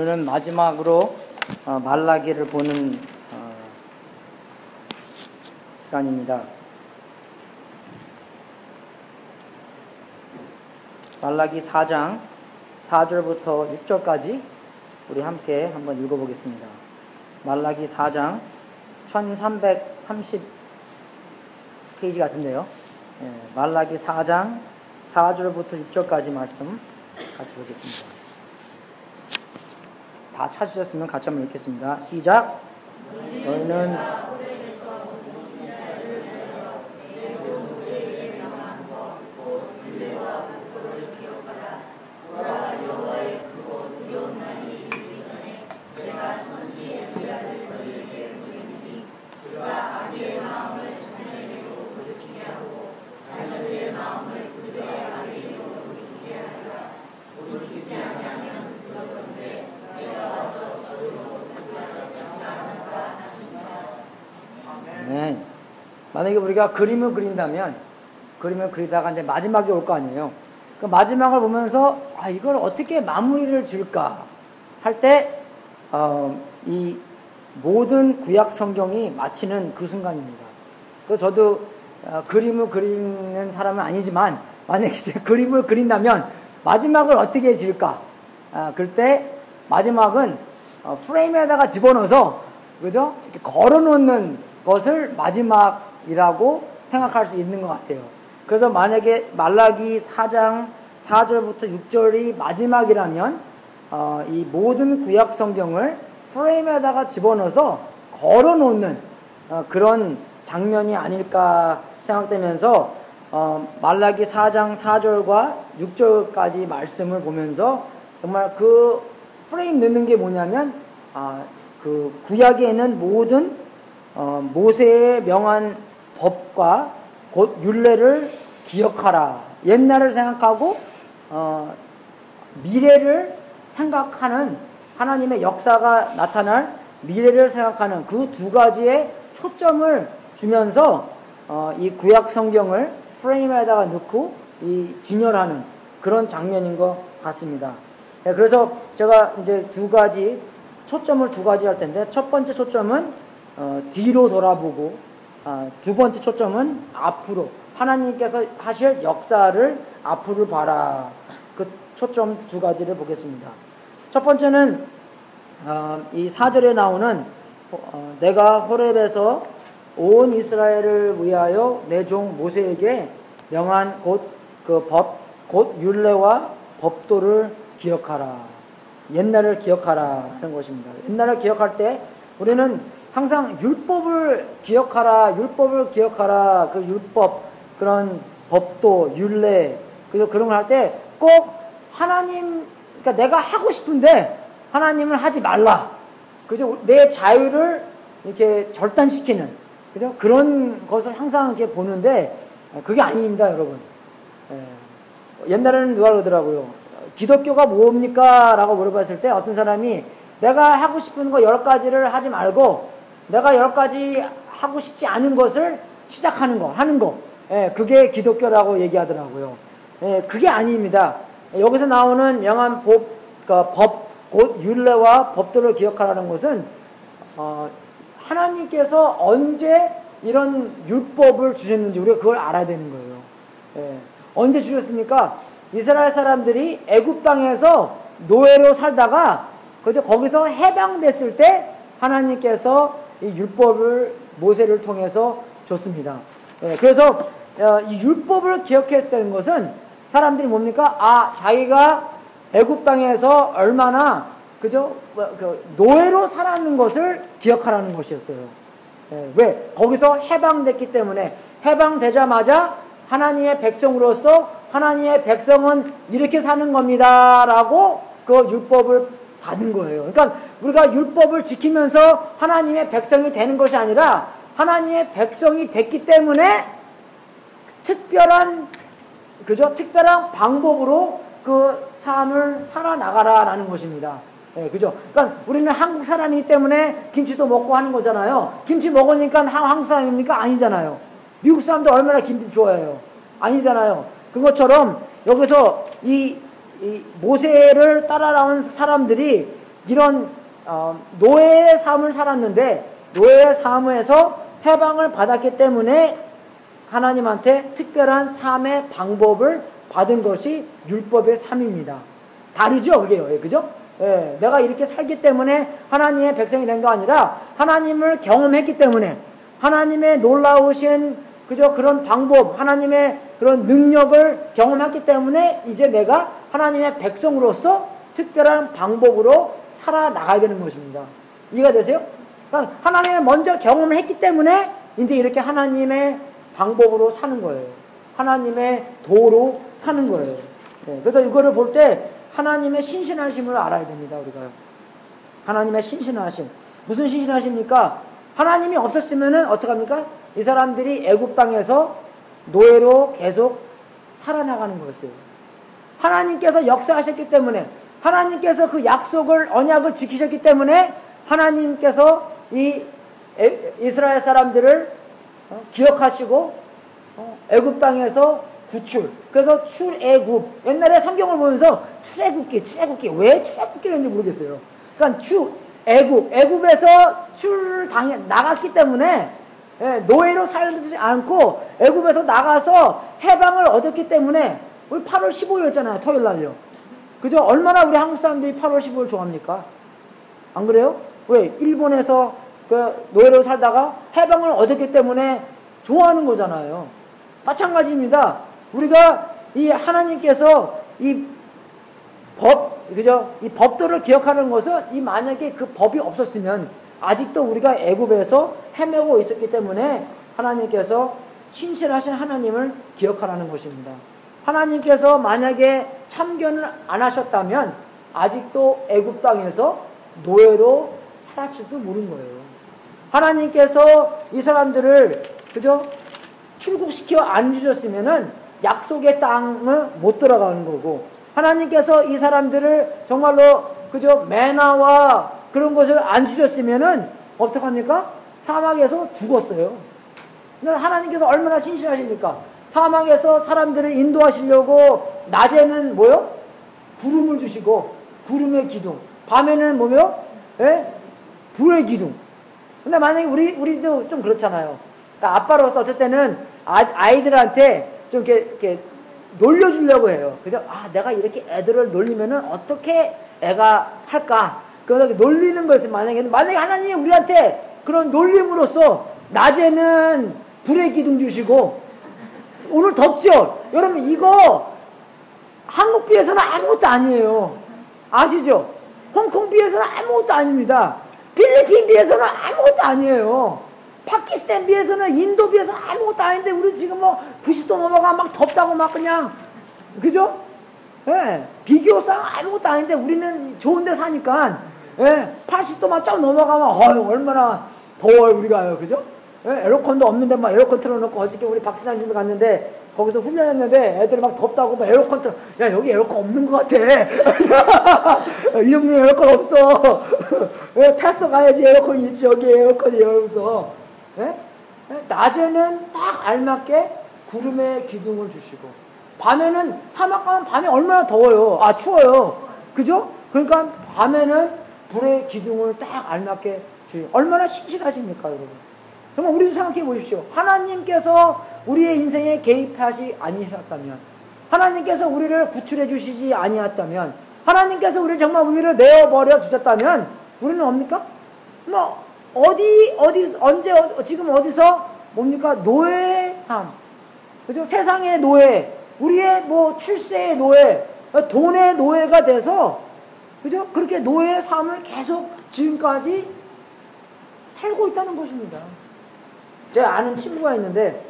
오늘은 마지막으로 말라기를 보는 시간입니다. 말라기 4장 4절부터 6절까지 우리 함께 한번 읽어보겠습니다. 말라기 4장 1330페이지 같은데요. 말라기 4장 4절부터 6절까지 말씀 같이 보겠습니다. 다 찾으셨으면 같이 한번 읽겠습니다. 시작. 너희는 만약에 우리가 그림을 그린다면 그림을 그리다가 이제 마지막에 올 거 아니에요. 그 마지막을 보면서 이걸 어떻게 마무리를 지을까 할 때 이 모든 구약 성경이 마치는 그 순간입니다. 그 저도 그림을 그리는 사람은 아니지만 만약에 이제 그림을 그린다면 마지막을 어떻게 지을까? 그럴 때 마지막은 프레임에다가 집어넣어서 그죠? 이렇게 걸어놓는 것을 마지막이라고 생각할 수 있는 것 같아요. 그래서 만약에 말라기 4장 4절부터 6절이 마지막이라면 이 모든 구약 성경을 프레임에다가 집어넣어서 걸어놓는 그런 장면이 아닐까 생각되면서 말라기 4장 4절과 6절까지 말씀을 보면서 정말 그 프레임 넣는 게 뭐냐면 그 구약에 있는 모든 모세의 명한 법과 곧 율례를 기억하라. 옛날을 생각하고 미래를 생각하는 하나님의 역사가 나타날 미래를 생각하는 그 두 가지의 초점을 주면서 이 구약 성경을 프레임에다가 넣고 이 진열하는 그런 장면인 것 같습니다. 그래서 제가 이제 초점을 두 가지 할 텐데, 첫 번째 초점은 뒤로 돌아보고, 두 번째 초점은 앞으로 하나님께서 하실 역사를 앞으로 봐라. 그 초점 두 가지를 보겠습니다. 첫 번째는 이 4절에 나오는 내가 호렙에서 온 이스라엘을 위하여 내 종 모세에게 명한 곧 율례와 법도를 기억하라. 옛날을 기억하라 하는 것입니다. 옛날을 기억할 때 우리는 항상 율법을 기억하라, 그 율법, 그런 법도, 율례, 그래서 그런 걸 할 때 꼭 그러니까 내가 하고 싶은데 하나님을 하지 말라. 그죠? 내 자유를 이렇게 절단시키는, 그죠? 그런 것을 항상 이렇게 보는데, 그게 아닙니다, 여러분. 옛날에는 누가 그러더라고요. 기독교가 뭡니까? 라고 물어봤을 때 어떤 사람이 내가 하고 싶은 거 10가지를 하지 말고 내가 10가지 하고 싶지 않은 것을 시작하는 거, 하는 거. 그게 기독교라고 얘기하더라고요. 그게 아닙니다. 여기서 나오는 명한 법, 곧 율례와 법도를 기억하라는 것은 하나님께서 언제 이런 율법을 주셨는지 우리가 그걸 알아야 되는 거예요. 언제 주셨습니까? 이스라엘 사람들이 애굽 땅에서 노예로 살다가 거기서 해방됐을 때 하나님께서 이 율법을 모세를 통해서 줬습니다. 그래서 이 율법을 기억했다는 것은 사람들이 뭡니까? 자기가 애굽 땅에서 얼마나 노예로 살았는 것을 기억하라는 것이었어요. 왜? 거기서 해방됐기 때문에 해방되자마자 하나님의 백성으로서 하나님의 백성은 이렇게 사는 겁니다 라고 그 율법을 받은 거예요. 그러니까 우리가 율법을 지키면서 하나님의 백성이 되는 것이 아니라 하나님의 백성이 됐기 때문에 특별한 방법으로 그 삶을 살아나가라라는 것입니다. 그죠? 그러니까 우리는 한국 사람이기 때문에 김치도 먹고 하는 거잖아요. 김치 먹으니까 한국 사람입니까? 아니잖아요. 미국 사람들 얼마나 김치 좋아해요? 아니잖아요. 그것처럼 여기서 이 모세를 따라 나온 사람들이 이런 노예의 삶을 살았는데 노예의 삶에서 해방을 받았기 때문에 하나님한테 특별한 삶의 방법을 받은 것이 율법의 삶입니다. 다르죠, 그게요. 그죠? 예, 내가 이렇게 살기 때문에 하나님의 백성이 된 거 아니라 하나님을 경험했기 때문에 하나님의 놀라우신 그런 방법, 하나님의 그런 능력을 경험했기 때문에 이제 내가 하나님의 백성으로서 특별한 방법으로 살아나가야 되는 것입니다. 이해가 되세요? 그러니까 하나님을 먼저 경험을 했기 때문에 이제 이렇게 하나님의 방법으로 사는 거예요. 하나님의 도로 사는 거예요. 네, 그래서 이거를 볼 때 하나님의 신실하심을 알아야 됩니다. 우리가 하나님의 신실하심. 무슨 신실하십니까? 하나님이 없었으면은 어떡합니까? 이 사람들이 애굽 땅에서 노예로 계속 살아나가는 거였어요. 하나님께서 역사하셨기 때문에, 하나님께서 그 약속을, 언약을 지키셨기 때문에 하나님께서 이 이스라엘 사람들을 기억하시고 애굽 땅에서 구출. 그래서 출애굽. 옛날에 성경을 보면서 출애굽기 왜 출애굽기를 했는지 모르겠어요. 그러니까 애굽에서 나갔기 때문에 노예로 살지 않고 애굽에서 나가서 해방을 얻었기 때문에 우리 8월 15일이었잖아요. 토요일 날요. 그죠? 얼마나 우리 한국 사람들이 8월 15일 좋아합니까? 안 그래요? 왜? 일본에서 그 노예로 살다가 해방을 얻었기 때문에 좋아하는 거잖아요. 마찬가지입니다. 우리가 이 하나님께서 이 법도를 기억하는 것은 이 만약에 그 법이 없었으면 아직도 우리가 애굽에서 헤매고 있었기 때문에 하나님께서 신실하신 하나님을 기억하라는 것입니다. 하나님께서 만약에 참견을 안 하셨다면 아직도 애굽 땅에서 노예로 살았을지도 모르는 거예요. 하나님께서 이 사람들을 출국시켜 안 주셨으면은 약속의 땅을 못 들어가는 거고, 하나님께서 이 사람들을 정말로 메나와 그런 것을 안 주셨으면은 어떡합니까? 사막에서 죽었어요. 근데 하나님께서 얼마나 신실하십니까? 사막에서 사람들을 인도하시려고 낮에는 구름을 주시고 구름의 기둥, 밤에는 불의 기둥. 근데 만약에 우리도 좀 그렇잖아요. 그러니까 아빠로서 어쩔 때는 아이들한테 좀 이렇게 놀려주려고 해요. 그죠? 내가 이렇게 애들을 놀리면은 어떻게 애가 할까? 그래서 놀리는 거였어요. 만약에 하나님이 우리한테 그런 놀림으로써 낮에는 불의 기둥 주시고, 오늘 덥죠? 여러분, 이거 한국 비해서는 아무것도 아니에요. 아시죠? 홍콩 비해서는 아무것도 아닙니다. 필리핀 비해서는 아무것도 아니에요. 파키스탄 비해서는, 인도 비해서는 아무것도 아닌데 우리 지금 90도 넘어가 막 덥다고 막 그냥, 그죠? 예, 비교상 아무것도 아닌데 우리는 좋은 데 사니까 80도 막 좀 넘어가면 얼마나 더워요 우리가요. 그죠? 에어컨도 없는데 막 에어컨 틀어놓고, 어저께 우리 박신환 집에 갔는데 거기서 훈련했는데 애들이 막 덥다고 막 에어컨 야 여기 에어컨 없는 것 같아. 이 형님 에어컨 없어. 패스 가야지 에어컨이 있지, 여기 에어컨이. 이러면서 낮에는 딱 알맞게 구름의 기둥을 주시고, 밤에는 사막 가면 밤에 얼마나 더워요. 추워요. 그죠? 그러니까 밤에는 불의 기둥을 딱 알맞게 주시고, 얼마나 신실하십니까 여러분. 정말 우리도 생각해 보십시오. 하나님께서 우리의 인생에 개입하지 아니하셨다면, 하나님께서 우리를 구출해 주시지 아니했다면, 하나님께서 우리를 내어버려 주셨다면 우리는 뭡니까? 지금 어디서 뭡니까? 노예의 삶. 그죠? 세상의 노예, 우리의 출세의 노예, 돈의 노예가 돼서, 그죠? 그렇게 노예의 삶을 계속 지금까지 살고 있다는 것입니다. 제가 아는 친구가 있는데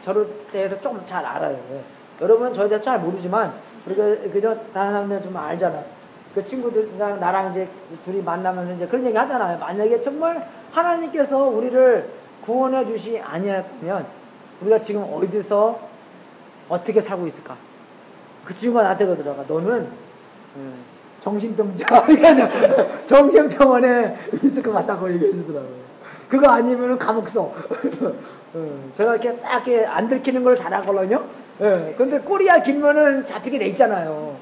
저에 대해서 좀 잘 알아요. 여러분 저에 대해서 잘 모르지만 우리가 다른 사람들 좀 알잖아요. 그 친구들이랑 나랑 이제 둘이 만나면서 이제 그런 얘기 하잖아요. 만약에 정말 하나님께서 우리를 구원해 주시 아니었다면 우리가 지금 어디서 어떻게 살고 있을까? 그 친구가 나한테 그러더라고. 너는 정신병자, 정신병원에 있을 것 같다고 얘기해주더라고요. 그거 아니면은 감옥 써. 제가 이렇게 딱 안 들키는 걸 잘하거든요. 근데 꼬리야 길면은 잡히게 돼 있잖아요.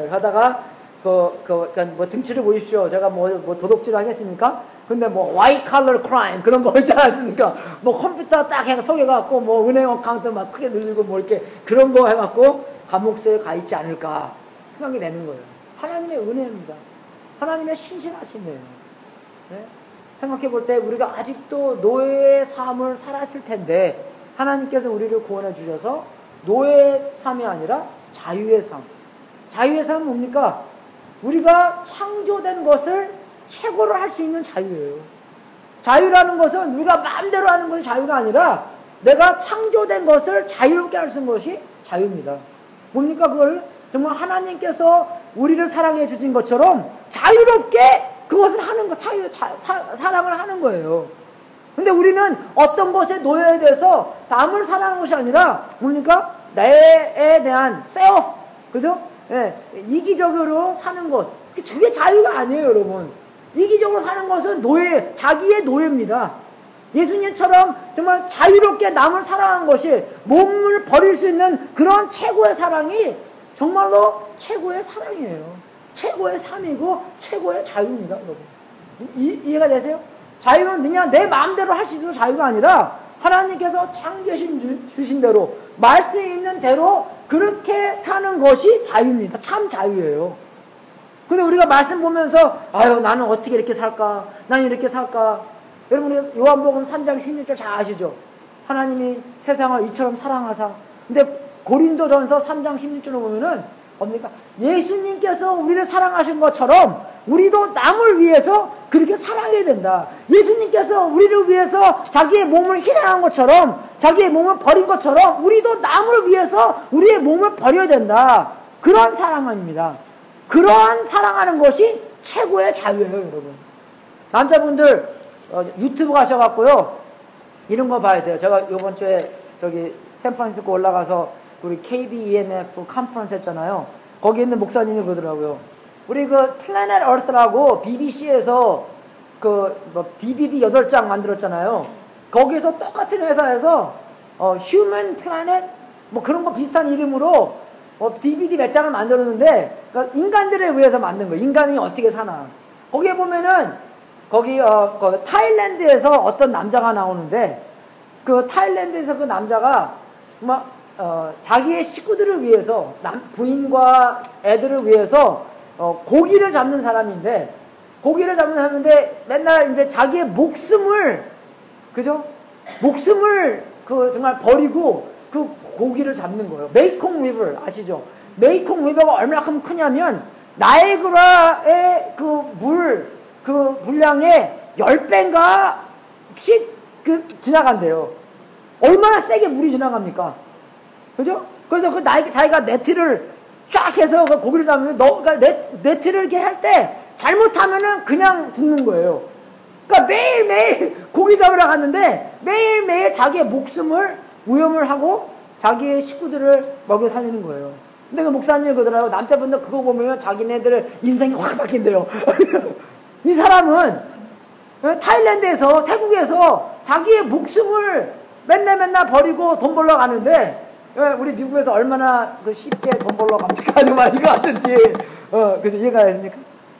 하다가 그러니까 뭐 등치를 보십시오. 제가 뭐 도둑질 하겠습니까? 근데 뭐 white collar crime 그런 거 있지 않습니까? 뭐 컴퓨터 딱 해서 속여갖고 뭐 은행 어카운트 막 크게 늘리고 뭐 이렇게 그런 거 해갖고 감옥서에 가 있지 않을까 생각이 되는 거예요. 하나님의 은혜입니다. 하나님의 신실하심이에요. 네? 생각해 볼 때 우리가 아직도 노예의 삶을 살았을 텐데 하나님께서 우리를 구원해 주셔서 노예의 삶이 아니라 자유의 삶. 자유의 삶은 뭡니까? 우리가 창조된 것을 최고로 할 수 있는 자유예요. 자유라는 것은 우리가 마음대로 하는 것이 자유가 아니라 내가 창조된 것을 자유롭게 할 수 있는 것이 자유입니다. 뭡니까? 그걸 정말 하나님께서 우리를 사랑해 주신 것처럼 자유롭게 그것을 하는 거, 사랑을 하는 거예요. 근데 우리는 어떤 것에 노예에 대해서 남을 사랑하는 것이 아니라 뭡니까? 나에 대한 self, 그죠? 예, 이기적으로 사는 것. 그게 자유가 아니에요, 여러분. 이기적으로 사는 것은 노예, 자기의 노예입니다. 예수님처럼 정말 자유롭게 남을 사랑하는 것이 몸을 버릴 수 있는 그런 최고의 사랑이 정말로 최고의 사랑이에요. 최고의 삶이고 최고의 자유입니다, 여러분. 이해가 되세요? 자유는 그냥 내 마음대로 할 수 있어서 자유가 아니라 하나님께서 창조해 주신 대로 말씀 있는 대로 그렇게 사는 것이 자유입니다. 참 자유예요. 근데 우리가 말씀 보면서 아유 나는 어떻게 이렇게 살까? 나는 이렇게 살까? 여러분 요한복음 3장 16절 잘 아시죠? 하나님이 세상을 이처럼 사랑하사. 근데 고린도전서 3장 16절을 보면은 뭡니까? 예수님께서 우리를 사랑하신 것처럼 우리도 남을 위해서 그렇게 사랑해야 된다. 예수님께서 우리를 위해서 자기의 몸을 희생한 것처럼 자기의 몸을 버린 것처럼 우리도 남을 위해서 우리의 몸을 버려야 된다. 그런 사랑입니다. 그러한 사랑하는 것이 최고의 자유예요, 여러분. 남자분들 유튜브 가셔갖고요 이런 거 봐야 돼요. 제가 이번 주에 저기 샌프란시스코 올라가서 우리 KBEMF 컨퍼런스 했잖아요. 거기 있는 목사님이 그러더라고요. 우리 그 플래닛 얼스라고 BBC에서 그 뭐 DVD 8장 만들었잖아요. 거기서 똑같은 회사에서 휴먼 플래닛 뭐 그런 거 비슷한 이름으로 DVD 몇 장을 만들었는데 그러니까 인간들을 위해서 만든 거예요. 인간이 어떻게 사나. 거기에 보면은 거기 그 타일랜드에서 어떤 남자가 나오는데 그 타일랜드에서 그 남자가 막 자기의 식구들을 위해서 부인과 애들을 위해서 고기를 잡는 사람인데 맨날 이제 자기의 목숨을 그죠? 목숨을 그 정말 버리고 그 고기를 잡는 거예요. 메이콩 리버 아시죠? 메이콩 리버가 얼마큼 크냐면 나이아가라의 그 분량의 10배인가씩 지나간대요. 얼마나 세게 물이 지나갑니까? 그죠? 그래서 자기가 네트를 쫙 해서 그 고기를 잡는데 네트를 이렇게 할 때 잘못하면은 그냥 죽는 거예요. 그러니까 매일매일 고기 잡으러 갔는데 매일매일 자기의 목숨을 위험을 하고 자기의 식구들을 먹여 살리는 거예요. 근데 그 목사님이 그러더라고요. 남자분들 그거 보면 자기네들 인생이 확 바뀐대요. 이 사람은 타일랜드에서 태국에서 자기의 목숨을 맨날 버리고 돈 벌러 가는데 우리 미국에서 얼마나 쉽게 돈 벌러 감축하는 말인 것 같은지 그죠? 이해가 됩니까?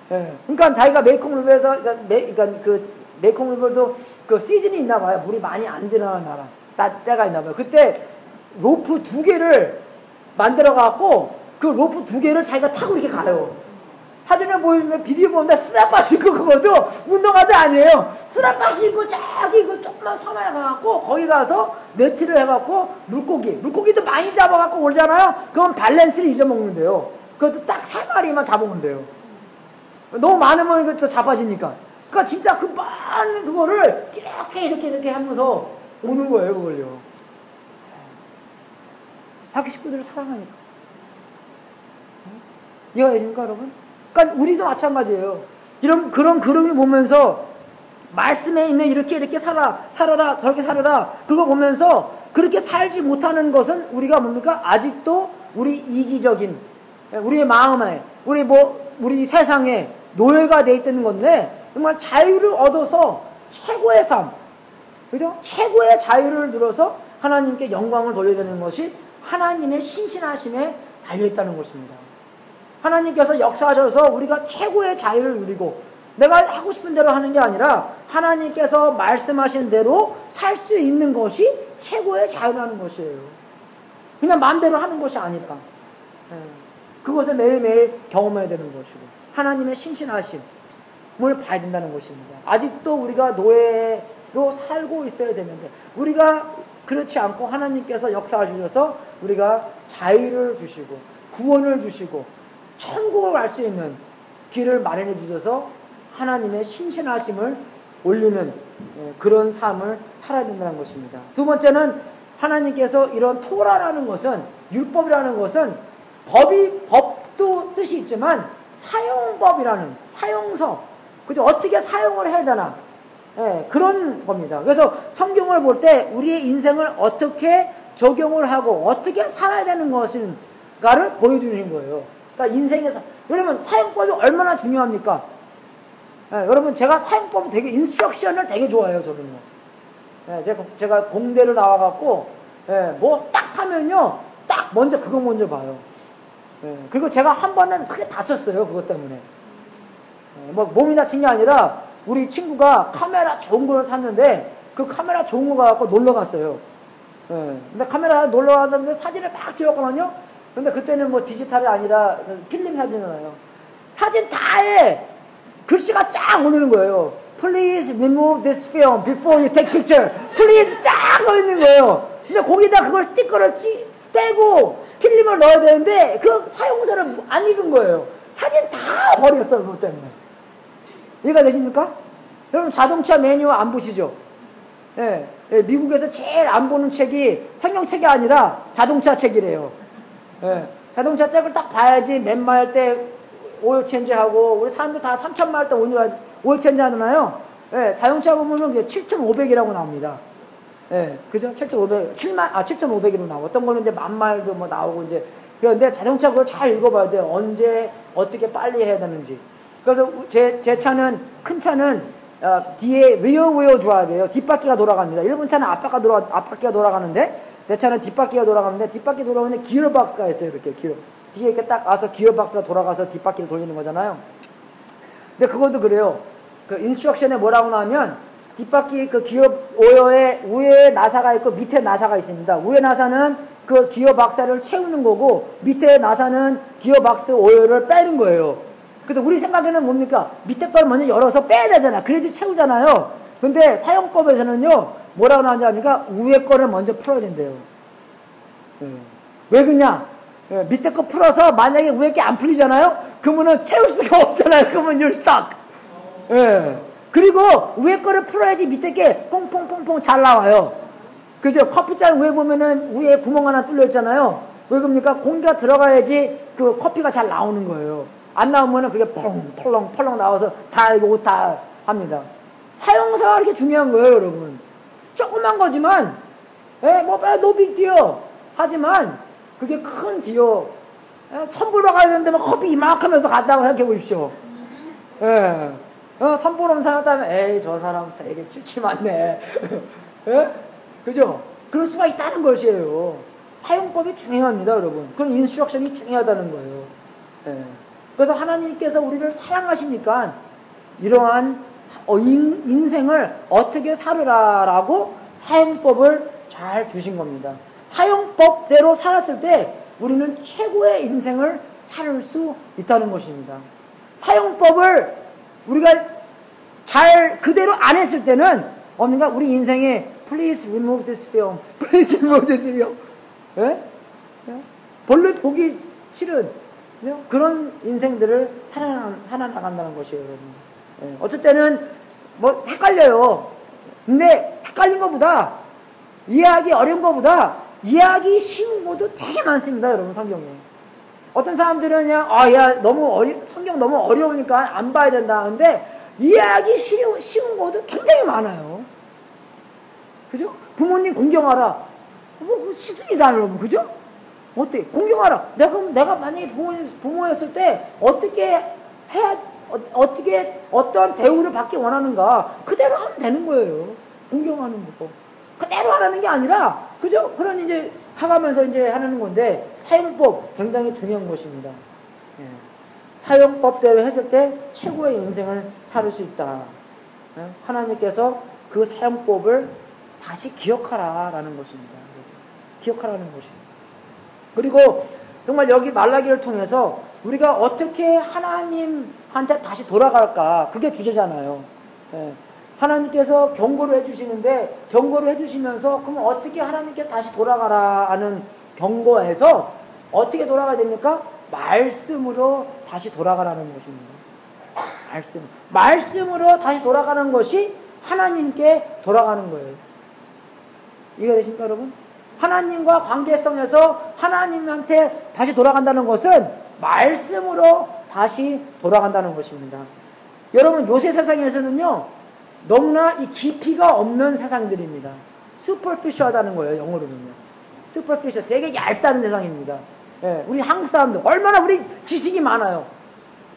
그러니까 자기가 메이콩 리버에서 그러니까 그 메이콩 리버도 그 시즌이 있나 봐요. 물이 많이 안 지나가는 나라 때가 있나 봐요. 그때 로프 2개를 만들어 갖고 그 로프 2개를 자기가 타고 이렇게 가요. 사진을 보이면 비디오 보는데 스나빠 신고 그것도 운동화도 아니에요. 스나빠 신고 저기 그 조그만 섬에 가갖고 거기 가서 네트를 해갖고 물고기도 많이 잡아갖고 오잖아요. 그건 밸런스를 잊어먹는데요. 그것도 딱 3마리만 잡으면 돼요. 너무 많으면 이것도 자빠지니까. 그러니까 진짜 그 많은 그거를 이렇게 하면서 오는 거예요, 그걸요. 자기 식구들을 사랑하니까. 이해가 되십니까, 여러분? 그러니까 우리도 마찬가지예요. 그런 그림을 보면서 말씀에 있는 이렇게 살아라 저렇게 살아라 그거 보면서 그렇게 살지 못하는 것은 우리가 뭡니까? 아직도 우리 이기적인 우리의 마음에 우리 세상에 노예가 돼 있다는 건데 정말 자유를 얻어서 최고의 삶, 그죠? 최고의 자유를 들어서 하나님께 영광을 돌려야 되는 것이 하나님의 신실하심에 달려 있다는 것입니다. 하나님께서 역사하셔서 우리가 최고의 자유를 누리고 내가 하고 싶은 대로 하는 게 아니라 하나님께서 말씀하신 대로 살 수 있는 것이 최고의 자유라는 것이에요. 그냥 마음대로 하는 것이 아니라 그것을 매일매일 경험해야 되는 것이고 하나님의 신실하심을 봐야 된다는 것입니다. 아직도 우리가 노예로 살고 있어야 되는데 우리가 그렇지 않고 하나님께서 역사하셔서 우리가 자유를 주시고 구원을 주시고 천국을 갈 수 있는 길을 마련해 주셔서 하나님의 신실하심을 올리는 그런 삶을 살아야 된다는 것입니다. 두 번째는 하나님께서 이런 토라라는 것은 율법이라는 것은 법도 뜻이 있지만 사용법이라는 사용서 그죠? 어떻게 사용을 해야 되나 그런 겁니다. 그래서 성경을 볼 때 우리의 인생을 어떻게 적용을 하고 어떻게 살아야 되는 것인가를 보여주는 거예요. 그러니까 인생에서 여러분 사용법이 얼마나 중요합니까? 여러분 제가 사용법이 되게 인스트럭션을 되게 좋아해요. 저는요. 제가 공대를 나와갖고 뭐 딱 사면요 딱 먼저 그거 먼저 봐요. 그리고 제가 한 번은 크게 다쳤어요. 그것 때문에 뭐 몸이 다친 게 아니라 우리 친구가 카메라 좋은 걸 샀는데 그 카메라 좋은 거 갖고 놀러 갔어요. 근데 카메라 놀러 갔는데 사진을 막 찍었거든요. 근데 그때는 뭐 디지털이 아니라 필름 사진이잖아요. 사진 다에 글씨가 쫙 오르는 거예요. Please remove this film before you take picture. Please 쫙 써 있는 거예요. 근데 거기다 그걸 스티커를 떼고 필름을 넣어야 되는데 그 사용서를 안 읽은 거예요. 사진 다 버렸어요. 그것 때문에. 이해가 되십니까? 여러분 자동차 매뉴얼 안 보시죠? 미국에서 제일 안 보는 책이 성경책이 아니라 자동차 책이래요. 자동차 책을 딱 봐야지 맨 마일 때 오일 체인지하고 우리 사람들 다 3,000마일 때 오일 체인지 하잖아요. 자동차 보면은 7,500이라고 나옵니다. 그죠? 7,500으로 나와. 어떤 거는 이제 10,000마일도 뭐 나오고 이제 그런데 자동차 그걸 잘 읽어봐야 돼요. 언제 어떻게 빨리 해야 되는지. 그래서 제 차는 큰 차는 뒤에 rear wheel drive예요. 뒷바퀴가 돌아갑니다. 일본 차는 앞바퀴가 돌아가는데 내 차는 뒷바퀴가 돌아가는데 뒷바퀴 돌아오는데 기어박스가 있어요. 이렇게 뒤에 이렇게 딱 와서 기어박스가 돌아가서 뒷바퀴를 돌리는 거잖아요. 근데 그것도 그래요. 그 인스트럭션에 뭐라고 나오면 뒷바퀴 그 기어 오일에 위에 나사가 있고 밑에 나사가 있습니다. 위에 나사는 그 기어박스를 채우는 거고 밑에 나사는 기어박스 오일을 빼는 거예요. 그래서 우리 생각에는 뭡니까? 밑에 걸 먼저 열어서 빼야 되잖아. 그래야지 채우잖아요. 근데 사용법에서는요 뭐라고 나오는지 압니까? 위에 거를 먼저 풀어야 된대요. 왜 그러냐? 밑에 거 풀어서 만약에 위에 게 안 풀리잖아요? 그러면은 채울 수가 없잖아요. 그러면 you're stuck. 그리고 위에 거를 풀어야지 밑에 게 퐁퐁퐁퐁 잘 나와요. 그죠? 커피잔 위에 보면은 위에 구멍 하나 뚫려 있잖아요. 왜 그럽니까? 공기가 들어가야지 그 커피가 잘 나오는 거예요. 안 나오면은 그게 펄렁 나와서 다 이거 옷 다 합니다. 사용사가 이렇게 중요한 거예요, 여러분. 조그만 거지만, 뭐, no big deal. 하지만, 그게 큰 디어. 선보러 가야 되는데, 막 커피 이만하면서 갔다고 생각해 보십시오. 선보러 온 사람 따면, 에이, 저 사람 되게 찝찝 많네. 그죠? 그럴 수가 있다는 것이에요. 사용법이 중요합니다, 여러분. 그런 인스트럭션이 중요하다는 거예요. 그래서 하나님께서 우리를 사랑하시니까, 이러한 인생을 어떻게 살으라라고 사용법을 잘 주신 겁니다. 사용법대로 살았을 때 우리는 최고의 인생을 살 수 있다는 것입니다. 사용법을 우리가 잘 그대로 안 했을 때는 뭔가 우리 인생에 Please remove this film. Please remove this film. 별로 보기 싫은 그런 인생들을 살아나간다는 것이에요, 여러분. 어쩔 때는 뭐 헷갈려요. 근데 헷갈린 것보다 이해하기 어려운 것보다 이해하기 쉬운 것도 되게 많습니다, 여러분. 성경에 어떤 사람들은 그냥 성경 너무 어려우니까 안 봐야 된다 하는데 이해하기 쉬운 것도 굉장히 많아요. 그죠? 부모님 공경하라. 뭐 쉽습니다, 여러분. 그죠? 어떻게 공경하라. 내가 만약에 부모였을 때 어떤 대우를 받기 원하는가 그대로 하면 되는 거예요. 공경하는 거 그대로 하라는 게 아니라, 그죠? 그런 이제 하가면서 이제 하는 건데 사용법 굉장히 중요한 것입니다. 사용법대로 했을 때 최고의 인생을 살 수 있다. 하나님께서 그 사용법을 다시 기억하라라는 것입니다. 기억하라는 것입니다. 그리고 정말 여기 말라기를 통해서 우리가 어떻게 하나님한테 다시 돌아갈까? 그게 주제잖아요. 하나님께서 경고를 해주시는데 경고를 해주시면서 그럼 어떻게 하나님께 다시 돌아가라 하는 경고에서 어떻게 돌아가야 됩니까? 말씀으로 다시 돌아가라는 것입니다. 말씀으로 다시 돌아가는 것이 하나님께 돌아가는 거예요. 이해가 되십니까, 여러분? 하나님과 관계성에서 하나님한테 다시 돌아간다는 것은 말씀으로 다시 돌아간다는 것입니다. 여러분, 요새 세상에서는요, 너무나 이 깊이가 없는 세상들입니다. superficial하다는 거예요, 영어로는요. superficial, 되게 얇다는 세상입니다. 예, 우리 한국 사람들 얼마나 우리 지식이 많아요.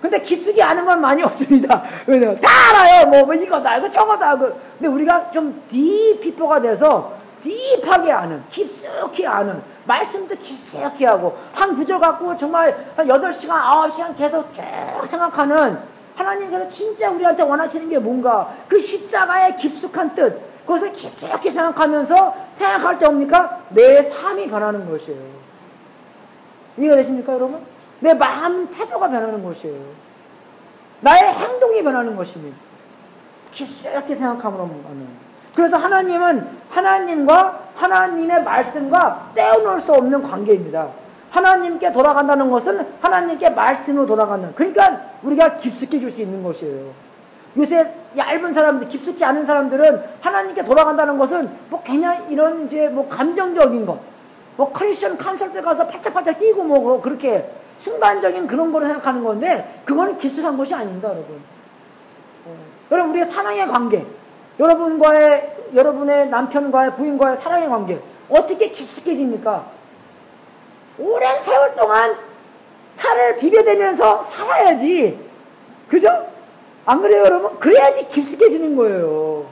근데 깊숙이 아는 건 많이 없습니다. 왜냐면 다 알아요. 뭐 이거도 알고 저거도 알고. 근데 우리가 좀 딥피퍼가 돼서 딥하게 아는, 깊숙이 아는, 말씀도 깊숙이 하고, 한 구절 갖고 정말 한 8시간, 9시간 계속 쭉 생각하는, 하나님께서 진짜 우리한테 원하시는 게 뭔가, 그 십자가의 깊숙한 뜻, 그것을 깊숙이 생각하면서 생각할 때 뭡니까? 내 삶이 변하는 것이에요. 이해가 되십니까, 여러분? 내 마음 태도가 변하는 것이에요. 나의 행동이 변하는 것입니다. 깊숙이 생각함으로 하는. 그래서 하나님은 하나님과 하나님의 말씀과 떼어놓을 수 없는 관계입니다. 하나님께 돌아간다는 것은 하나님께 말씀으로 돌아가는. 그러니까 우리가 깊숙이 줄 수 있는 것이에요. 요새 얇은 사람들, 깊숙지 않은 사람들은 하나님께 돌아간다는 것은 뭐 그냥 이런 이제 뭐 감정적인 것, 뭐 크리스천 콘서트 가서 팔짝팔짝 뛰고 뭐 그렇게 순간적인 그런 거로 생각하는 건데 그거는 깊숙한 것이 아닙니다, 여러분. 여러분, 우리의 사랑의 관계, 여러분의 남편과의 부인과의 사랑의 관계 어떻게 깊숙해집니까? 오랜 세월 동안 살을 비벼대면서 살아야지, 그죠? 안 그래요, 여러분? 그래야지 깊숙해지는 거예요.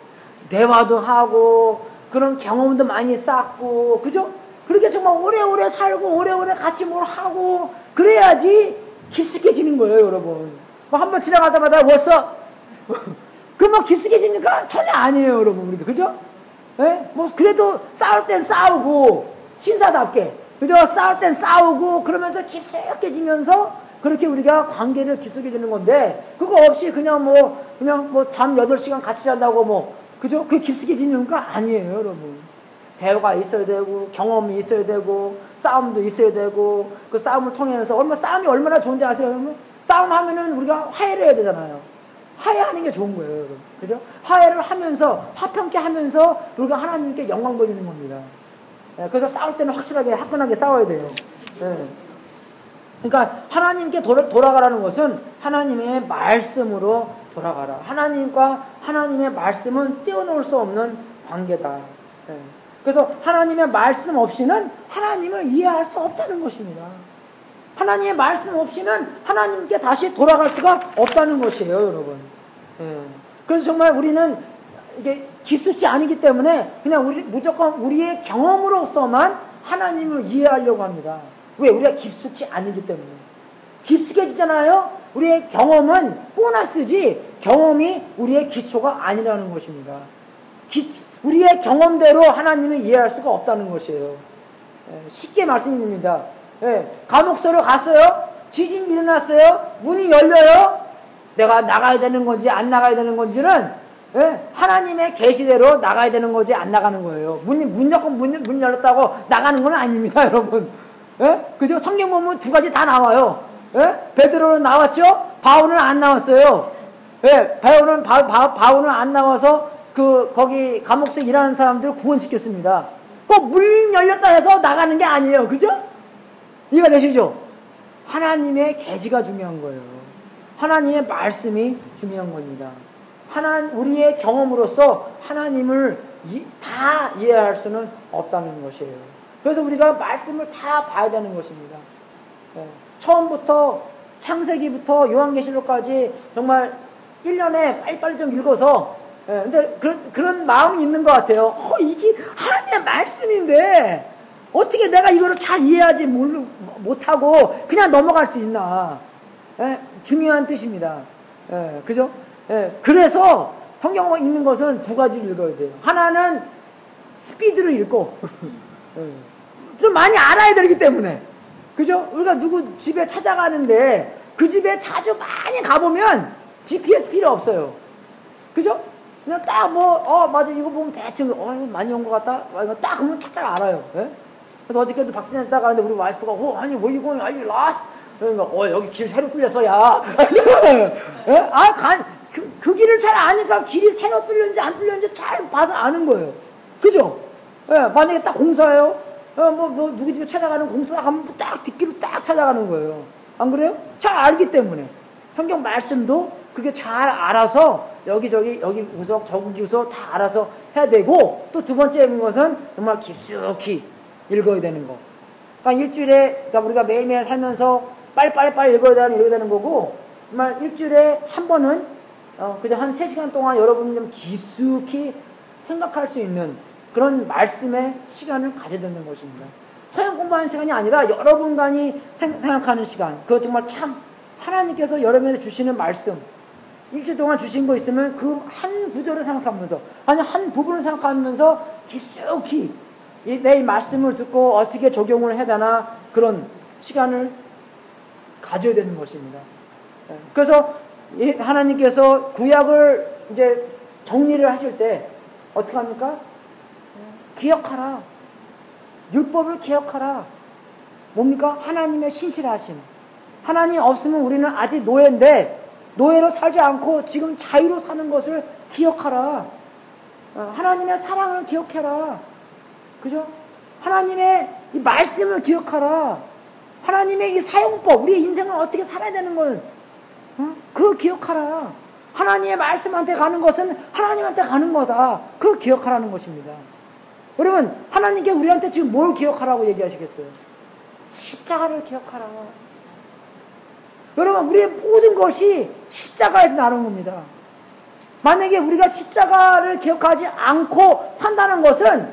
대화도 하고 그런 경험도 많이 쌓고, 그죠? 그렇게 정말 오래오래 살고 오래오래 같이 뭘 하고 그래야지 깊숙해지는 거예요, 여러분. 뭐 한번 지나가다마다 왔어? 그럼 뭐 깊숙해집니까? 전혀 아니에요, 여러분. 우리도, 그죠? 예? 뭐 그래도 싸울 땐 싸우고 신사답게, 그죠? 싸울 땐 싸우고 그러면서 깊숙해지면서 그렇게 우리가 관계를 깊숙해지는 건데, 그거 없이 그냥 뭐 잠 8시간 같이 잔다고 뭐, 그죠? 그게 깊숙해지는 거 아니에요, 여러분. 대화가 있어야 되고 경험이 있어야 되고 싸움도 있어야 되고, 그 싸움을 통해서 싸움이 얼마나 좋은지 아세요, 여러분? 싸움하면은 우리가 화해를 해야 되잖아요. 화해하는 게 좋은 거예요, 여러분. 그죠? 화해를 하면서 화평케 하면서 우리가 하나님께 영광 돌리는 겁니다. 그래서 싸울 때는 확실하게 화끈하게 싸워야 돼요. 그러니까 하나님께 돌아가라는 것은 하나님의 말씀으로 돌아가라. 하나님과 하나님의 말씀은 떼어놓을 수 없는 관계다. 그래서 하나님의 말씀 없이는 하나님을 이해할 수 없다는 것입니다. 하나님의 말씀 없이는 하나님께 다시 돌아갈 수가 없다는 것이에요, 여러분. 그래서 정말 우리는 이게 깊숙지 않기 때문에 그냥 무조건 우리의 경험으로서만 하나님을 이해하려고 합니다. 왜? 우리가 깊숙지 않기 때문에. 깊숙해지잖아요? 우리의 경험은 보너스지 경험이 우리의 기초가 아니라는 것입니다. 우리의 경험대로 하나님을 이해할 수가 없다는 것이에요. 쉽게 말씀드립니다. 감옥소로 갔어요? 지진이 일어났어요? 문이 열려요? 내가 나가야 되는 건지 안 나가야 되는 건지는 하나님의 계시대로 나가야 되는 거지 안 나가는 거예요. 무조건 문 열렸다고 나가는 건 아닙니다, 여러분. 그죠? 성경 보면 두 가지 다 나와요. 베드로는 나왔죠? 바울은 안 나왔어요. 바울은 안 나와서 거기 감옥서 일하는 사람들을 구원시켰습니다. 꼭 문 열렸다 해서 나가는 게 아니에요. 그죠? 이해가 되시죠? 하나님의 계시가 중요한 거예요. 하나님의 말씀이 중요한 겁니다. 우리의 경험으로서 하나님을 다 이해할 수는 없다는 것이에요. 그래서 우리가 말씀을 다 봐야 되는 것입니다. 처음부터 창세기부터 요한계시록까지 정말 1년에 빨리빨리 좀 읽어서, 근데 그런 마음이 있는 것 같아요. 이게 하나님의 말씀인데 어떻게 내가 이거를 잘 이해하지 못하고 그냥 넘어갈 수 있나. 중요한 뜻입니다. 그죠? 그래서 성경을 읽는 것은 두 가지를 읽어야 돼요. 하나는 스피드로 읽고 좀 많이 알아야 되기 때문에, 그죠? 우리가 누구 집에 찾아가는데 그 집에 자주 많이 가보면 GPS 필요 없어요. 그죠? 그냥 딱 맞아, 이거 보면 대충 이거 많이 온 것 같다, 이거 딱 그러면 탁탁 알아요. 그래서 어저께도 박진영 딱 가는데 우리 와이프가 아니 뭐 이거 아니 라스, 그러니까 여기 길 새로 뚫렸어 야. 그 길을 잘 아니까 길이 새로 뚫렸는지 안 뚫렸는지 잘 봐서 아는 거예요. 그죠? 만약에 딱 공사예요. 누구 집에 찾아가는 공사 가면 딱 뒷길로 딱 찾아가는 거예요. 안 그래요? 잘 알기 때문에. 성경 말씀도 그게 잘 알아서 여기저기 여기 구석 저기 구석 다 알아서 해야 되고, 또 두 번째 것은 정말 깊숙이 읽어야 되는 거. 그러니까 일주일에, 그러니까 우리가 매일매일 살면서 빨리 읽어야 되는 거고, 정말 일주일에 한 번은 그저 한 3시간 동안 여러분이 좀 깊숙이 생각할 수 있는 그런 말씀의 시간을 가져야 되는 것입니다. 서양 공부하는 시간이 아니라 여러분간이 생각하는 시간. 그거 정말 참 하나님께서 여러분에게 주시는 말씀, 일주일 동안 주신 거 있으면 그 한 구절을 생각하면서, 아니 한 부분을 생각하면서 깊숙이 내 말씀을 듣고 어떻게 적용을 해야 되나, 그런 시간을 가져야 되는 것입니다. 그래서 하나님께서 구약을 이제 정리를 하실 때 어떻게 합니까? 기억하라. 율법을 기억하라. 뭡니까? 하나님의 신실하심. 하나님 없으면 우리는 아직 노예인데, 노예로 살지 않고 지금 자유로 사는 것을 기억하라. 하나님의 사랑을 기억해라. 그죠? 하나님의 이 말씀을 기억하라. 하나님의 이 사용법, 우리의 인생을 어떻게 살아야 되는 걸, 그걸 기억하라. 하나님의 말씀한테 가는 것은 하나님한테 가는 거다. 그걸 기억하라는 것입니다. 여러분, 하나님께 우리한테 지금 뭘 기억하라고 얘기하시겠어요? 십자가를 기억하라. 여러분, 우리의 모든 것이 십자가에서 나오는 겁니다. 만약에 우리가 십자가를 기억하지 않고 산다는 것은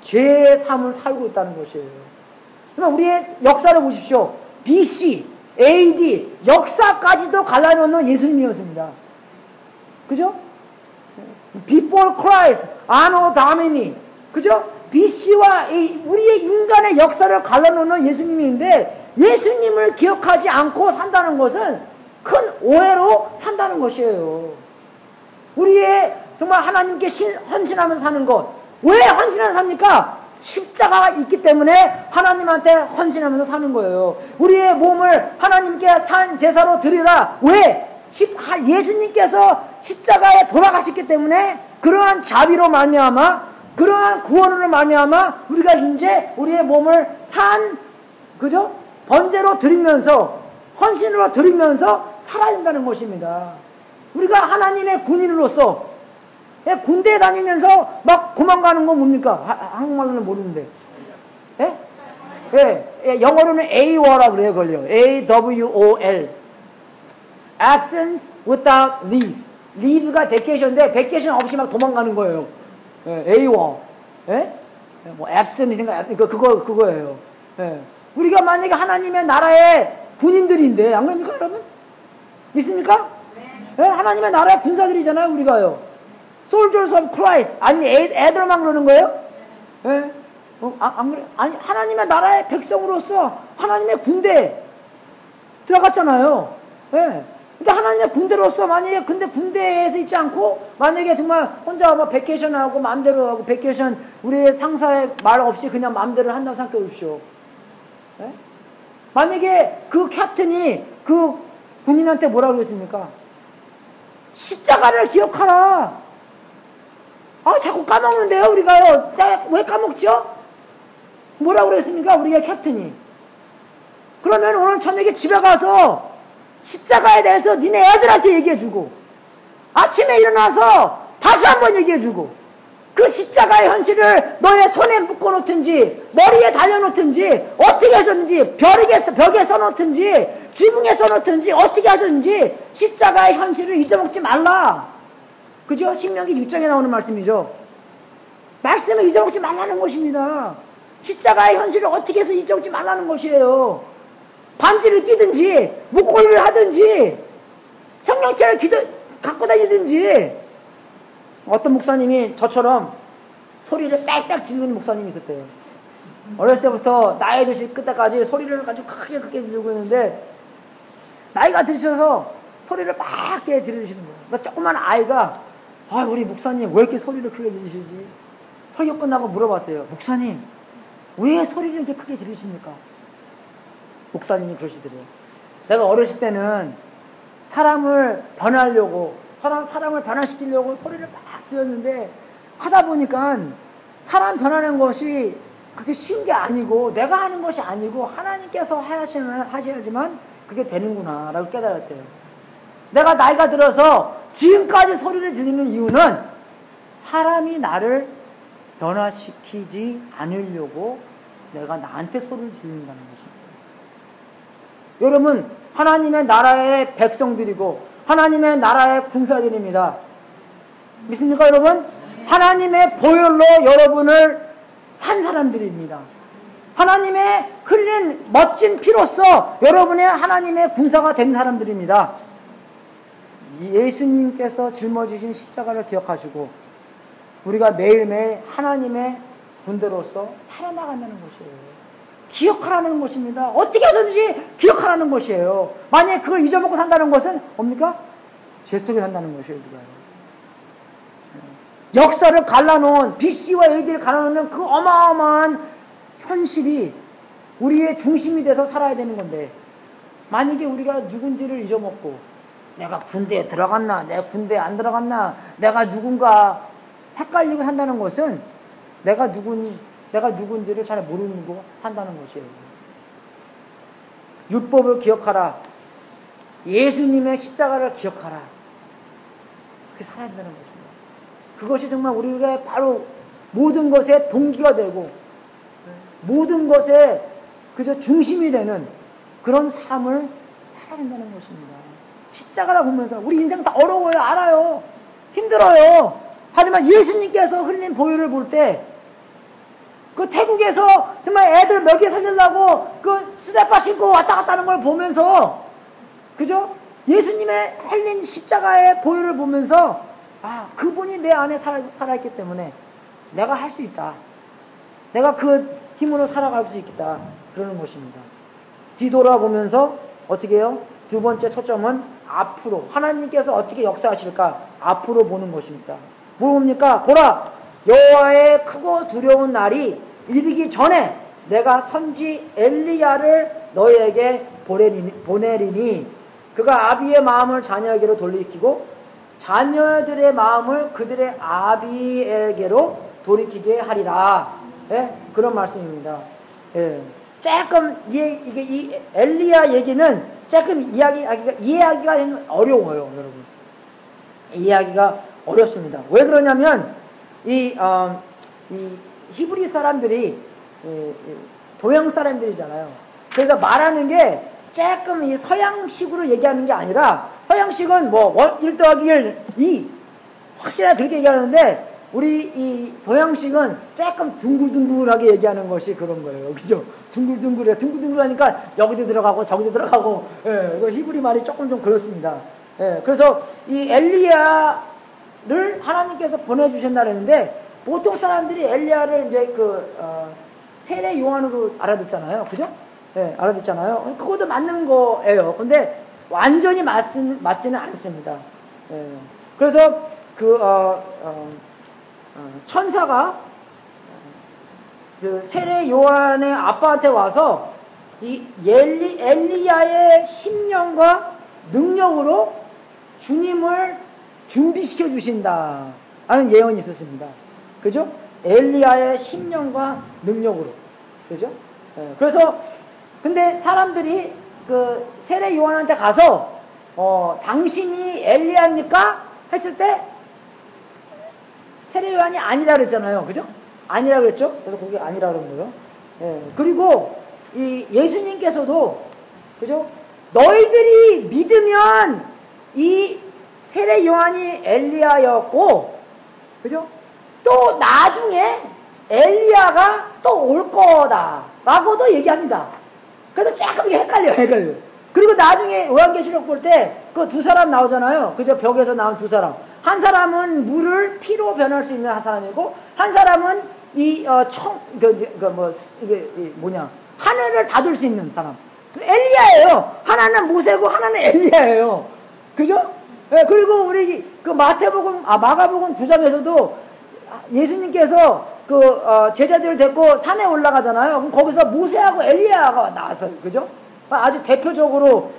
죄의 삶을 살고 있다는 것이에요. 그러면 우리의 역사를 보십시오. BC, AD, 역사까지도 갈라놓는 예수님이었습니다. 그죠? Before Christ, Anno Domini. 그죠? BC와 우리의 인간의 역사를 갈라놓는 예수님인데, 예수님을 기억하지 않고 산다는 것은 큰 오해로 산다는 것이에요. 우리의 정말 하나님께 헌신하면서 사는 것. 왜 헌신하면서 삽니까? 십자가가 있기 때문에 하나님한테 헌신하면서 사는 거예요. 우리의 몸을 하나님께 산 제사로 드리라. 왜? 예수님께서 십자가에 돌아가셨기 때문에, 그러한 자비로 말미암아, 그러한 구원으로 말미암아 우리가 이제 우리의 몸을 그죠? 번제로 드리면서, 헌신으로 드리면서 살아야 된다는 것입니다. 우리가 하나님의 군인으로서, 군대에 다니면서 막 도망가는 건 뭡니까? 한국말로는 모르는데. 영어로는 AWOL이라고 그래요, 그걸요. AWOL. Absence without leave. leave가 vacation인데, vacation 없이 막 도망가는 거예요. AWOL. 뭐, absence인가, 그거예요. 우리가 만약에 하나님의 나라의 군인들인데, 안 그럽니까, 여러분? 믿습니까? 하나님의 나라의 군사들이잖아요, 우리가요. Soldiers of Christ. 아니면 애들만 그러는 거예요? 안 그래? 아니, 하나님의 나라의 백성으로서 하나님의 군대에 들어갔잖아요. 근데 하나님의 군대로서 만약에 근데 군대에서 있지 않고, 만약에 정말 혼자 뭐 베케이션 하고 마음대로 하고, 베케이션 우리의 상사의 말 없이 그냥 마음대로 한다고 생각해 보십시오. 만약에 그 캡틴이 그 군인한테 뭐라고 그랬습니까? 십자가를 기억하라. 자꾸 까먹는데요, 우리가요. 왜 까먹죠? 뭐라고 그랬습니까? 우리의 캡틴이. 그러면 오늘 저녁에 집에 가서 십자가에 대해서 니네 애들한테 얘기해주고, 아침에 일어나서 다시 한번 얘기해주고, 그 십자가의 현실을 너의 손에 묶어놓든지, 머리에 달려놓든지, 어떻게 해서든지, 벽에 써놓든지, 지붕에 써놓든지, 어떻게 하든지 십자가의 현실을 잊어먹지 말라. 그죠? 신명기 6장에 나오는 말씀이죠. 말씀을 잊어먹지 말라는 것입니다. 십자가의 현실을 어떻게 해서 잊어먹지 말라는 것이에요. 반지를 끼든지 목걸이를 하든지 성경책을 갖고 다니든지. 어떤 목사님이 저처럼 소리를 빽빽 지르는 목사님이 있었대요. 어렸을 때부터 나이 드실 그때까지 소리를 아주 크게 지르고 있는데 나이가 드셔서 소리를 빡게 지르시는 거예요. 그러니까 조그만 아이가 우리 목사님 왜 이렇게 소리를 크게 지르시지? 설교 끝나고 물어봤대요. 목사님 왜 소리를 이렇게 크게 지르십니까? 목사님이 그러시더래요. 내가 어렸을 때는 사람을 변하려고 사람을 변화시키려고 소리를 막 지르는데 하다 보니까 사람 변하는 것이 그렇게 쉬운 게 아니고 내가 하는 것이 아니고 하나님께서 하셔야지만 그게 되는구나 라고 깨달았대요. 내가 나이가 들어서 지금까지 소리를 지르는 이유는 사람이 나를 변화시키지 않으려고 내가 나한테 소리를 지른다는 것입니다. 여러분, 하나님의 나라의 백성들이고 하나님의 나라의 군사들입니다. 믿습니까, 여러분? 하나님의 보혈로 여러분을 산 사람들입니다. 하나님의 흘린 멋진 피로써 여러분의 하나님의 군사가 된 사람들입니다. 예수님께서 짊어지신 십자가를 기억하시고 우리가 매일매일 하나님의 군대로서 살아나간다는 것이에요. 기억하라는 것입니다. 어떻게 해서든지 기억하라는 것이에요. 만약에 그걸 잊어먹고 산다는 것은 뭡니까? 죄 속에 산다는 것이에요. 역사를 갈라놓은 BC와 AD를 갈라놓는 그 어마어마한 현실이 우리의 중심이 돼서 살아야 되는 건데 만약에 우리가 누군지를 잊어먹고 내가 군대에 들어갔나 내가 군대에 안 들어갔나 내가 누군가 헷갈리고 산다는 것은 내가 누군지를 잘 모르고 산다는 것이에요. 율법을 기억하라. 예수님의 십자가를 기억하라. 그렇게 살아야 된다는 것입니다. 그것이 정말 우리에게 바로 모든 것의 동기가 되고 모든 것의 그저 중심이 되는 그런 삶을 살아야 된다는 것입니다. 십자가라 보면서 우리 인생 다 어려워요. 알아요. 힘들어요. 하지만 예수님께서 흘린 보혈을 볼 때 그 태국에서 정말 애들 먹여 살리려고 그 수레바 신고 왔다 갔다 하는 걸 보면서 그죠? 예수님의 흘린 십자가의 보혈을 보면서 그분이 내 안에 살아있기 때문에 내가 할 수 있다. 내가 그 힘으로 살아갈 수 있겠다. 그러는 것입니다. 뒤돌아보면서 어떻게 해요? 두 번째 초점은 앞으로 하나님께서 어떻게 역사하실까? 앞으로 보는 것입니다. 뭡니까? 보라! 여호와의 크고 두려운 날이 이르기 전에 내가 선지 엘리야를 너희에게 보내리니 그가 아비의 마음을 자녀에게로 돌이키고 자녀들의 마음을 그들의 아비에게로 돌이키게 하리라. 예? 그런 말씀입니다. 예. 조금 이 엘리야 얘기는 조금 이해하기가 어려워요, 여러분. 이해하기가 어렵습니다. 왜 그러냐면 이 히브리 사람들이 도형 사람들이잖아요. 그래서 말하는 게 조금 이 서양식으로 얘기하는 게 아니라 서양식은 뭐 1 더하기 1, 2 확실하게 그렇게 얘기하는데 우리 이 동양식은 조금 둥글둥글하게 얘기하는 것이 그런 거예요. 그죠? 둥글둥글해. 둥글둥글하니까 여기도 들어가고 저기도 들어가고 그 히브리 말이 조금 좀 그렇습니다. 그래서 이 엘리야를 하나님께서 보내주셨나 그랬는데 보통 사람들이 엘리야를 이제 세례 요한으로 알아듣잖아요. 그죠? 알아듣잖아요. 그것도 맞는 거예요. 근데 완전히 맞지는 않습니다. 그래서 천사가 그 세례 요한의 아빠한테 와서 이 엘리야의 심령과 능력으로 주님을 준비시켜 주신다 하는 예언이 있었습니다. 그죠? 엘리야의 심령과 능력으로. 그죠? 그래서 근데 사람들이 그 세례 요한한테 가서 당신이 엘리야입니까? 했을 때 세례 요한이 아니라 그랬잖아요. 그죠? 아니라 그랬죠? 그래서 거기 아니라 그런 거예요. 그리고 이 예수님께서도 그죠? 너희들이 믿으면 이 세례 요한이 엘리야였고 그죠? 또 나중에 엘리야가 또 올 거다라고도 얘기합니다. 그래서 조금 헷갈려요. 그리고 나중에 요한계시록 볼 때 그 두 사람 나오잖아요. 그저 벽에서 나온 두 사람. 한 사람은 물을 피로 변할 수 있는 한 사람이고, 한 사람은 하늘을 닫을 수 있는 사람. 엘리야예요. 하나는 모세고 하나는 엘리야예요. 그죠? 네, 그리고 우리 그 마가복음 9장에서도 예수님께서 제자들을 데리고 산에 올라가잖아요. 그럼 거기서 모세하고 엘리야가 나왔어요. 그죠? 아주 대표적으로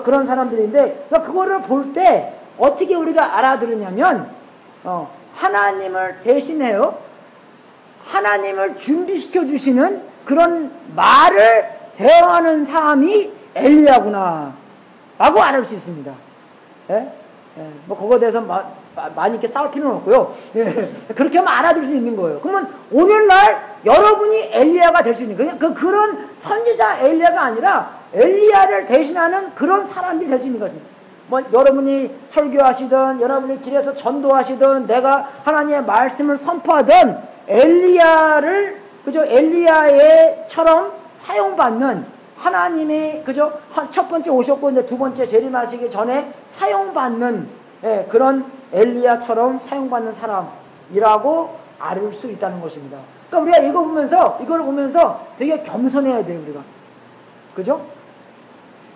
그런 사람들인데, 그거를 볼 때 어떻게 우리가 알아들으냐면, 하나님을 대신해요. 하나님을 준비시켜 주시는 그런 말을 대응하는 사람이 엘리야구나 라고 알을 수 있습니다. 예? 뭐 그거에 대해서 많이 이렇게 싸울 필요는 없고요. 예. 그렇게 하면 알아들 수 있는 거예요. 그러면 오늘날 여러분이 엘리야가 될 수 있는 거예요. 그런 선지자 엘리야가 아니라 엘리야를 대신하는 그런 사람들이 될 수 있는 것입니다. 뭐 여러분이 설교하시든, 여러분이 길에서 전도하시든, 내가 하나님의 말씀을 선포하든, 엘리야처럼 사용받는 하나님의, 그죠? 첫 번째 오셨고, 이제 두 번째 재림하시기 전에 사용받는, 그런 엘리야처럼 사용받는 사람이라고 알 수 있다는 것입니다. 그러니까 우리가 이걸 보면서 되게 겸손해야 돼요, 우리가. 그죠?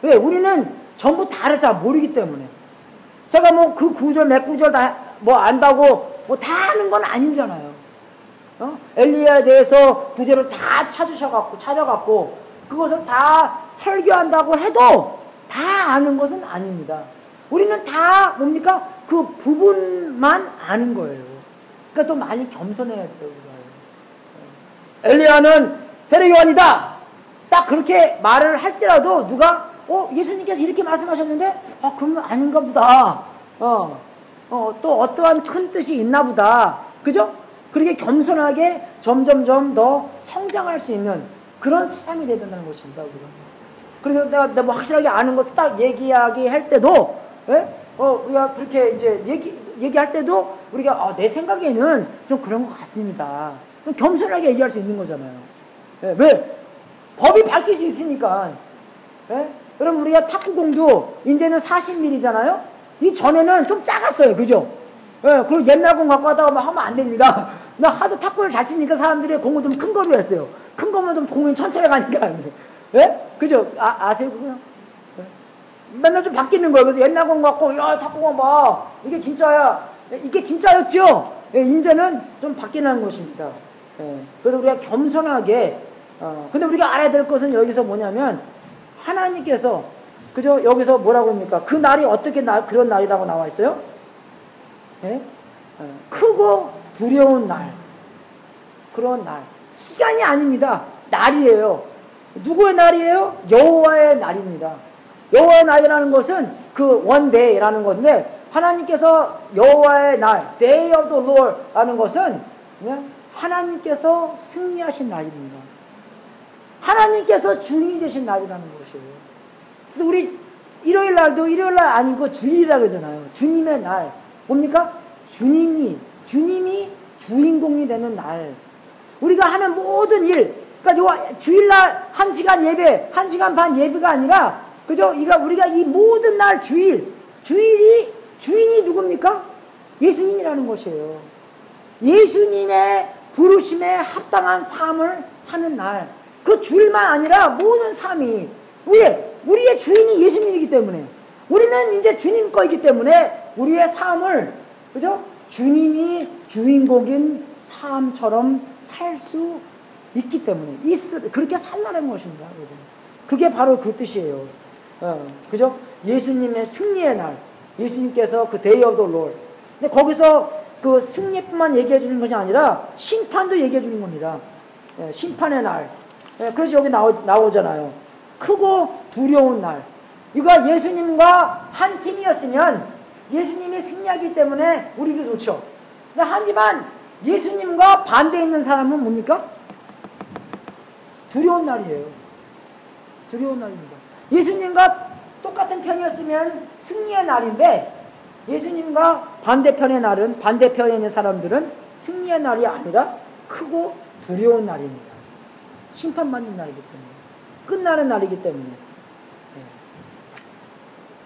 왜? 우리는 전부 다를 잘 모르기 때문에. 제가 뭐 그 구절, 몇 구절 다 뭐 안다고 뭐 다 아는 건 아니잖아요. 엘리야에 대해서 구절을 다 찾아갖고, 그것을 다 설교한다고 해도 다 아는 것은 아닙니다. 우리는 다 뭡니까? 그 부분만 아는 거예요. 그러니까 또 많이 겸손해야 돼요. 엘리야는 세례요한이다. 딱 그렇게 말을 할지라도 누가 예수님께서 이렇게 말씀하셨는데 그러면 아닌가 보다. 또 어떠한 큰 뜻이 있나 보다. 그죠? 그렇게 겸손하게 점점점 더 성장할 수 있는 그런 사람이 되야 된다는 것입니다. 우리가. 그래서 내가 뭐 확실하게 아는 것을 딱 얘기할 때도, 우리가 그렇게 이제 얘기할 때도 우리가 내 생각에는 좀 그런 것 같습니다. 겸손하게 얘기할 수 있는 거잖아요. 왜? 법이 바뀔 수 있으니까. 그럼 우리가 탁구공도 이제는 40mm잖아요? 이 전에는 좀 작았어요. 그죠? 그리고 옛날 공 갖고 가다가 하면 안 됩니다. 나 하도 탁구를 잘 치니까 사람들이 공을 좀 큰 거로 했어요. 큰 거면 좀 공이 천천히 가니까. 그죠? 아세요? 그거? 맨날 좀 바뀌는 거예요. 그래서 옛날 공 갖고, 야, 탁구공 봐. 이게 진짜야. 이게 진짜였죠? 이제는 좀 바뀌는 것입니다. 그래서 우리가 겸손하게, 근데 우리가 알아야 될 것은 여기서 뭐냐면, 하나님께서, 그죠? 여기서 뭐라고 합니까? 그 날이 어떻게 그런 날이라고 나와 있어요? 크고 두려운 날. 그런 날. 시간이 아닙니다. 날이에요. 누구의 날이에요? 여호와의 날입니다. 여호와의 날이라는 것은 그 원데이라는 건데, 하나님께서 여호와의 날, Day of the Lord 라는 것은 그냥 하나님께서 승리하신 날입니다. 하나님께서 주인이 되신 날이라는 것이에요. 그래서 우리 일요일 날도 일요일 날 아니고 주일이라 그러잖아요. 주님의 날. 뭡니까? 주님이 주인공이 되는 날. 우리가 하는 모든 일, 그러니까 주일날 1시간 예배, 1시간 반 예배가 아니라, 그죠? 우리가 이 모든 날 주인이 누굽니까? 예수님이라는 것이에요. 예수님의 부르심에 합당한 삶을 사는 날. 그 주일만 아니라 모든 삶이, 우리의 주인이 예수님이기 때문에, 우리는 이제 주님 거이기 때문에 우리의 삶을, 그죠? 주님이 주인공인 삶처럼 살 수 있기 때문에, 그렇게 살라는 것입니다. 여러분. 그게 바로 그 뜻이에요. 그죠? 예수님의 승리의 날. 예수님께서 그 Day of the Lord. 근데 거기서 그 승리뿐만 얘기해 주는 것이 아니라 심판도 얘기해 주는 겁니다. 심판의 날. 그래서 여기 나오잖아요. 크고 두려운 날. 이거 예수님과 한 팀이었으면 예수님이 승리하기 때문에 우리도 좋죠. 하지만 예수님과 반대에 있는 사람은 뭡니까? 두려운 날이에요. 두려운 날입니다. 예수님과 똑같은 편이었으면 승리의 날인데, 예수님과 반대편의 날은, 반대편에 있는 사람들은 승리의 날이 아니라 크고 두려운 날입니다. 심판받는 날이기 때문에. 끝나는 날이기 때문에.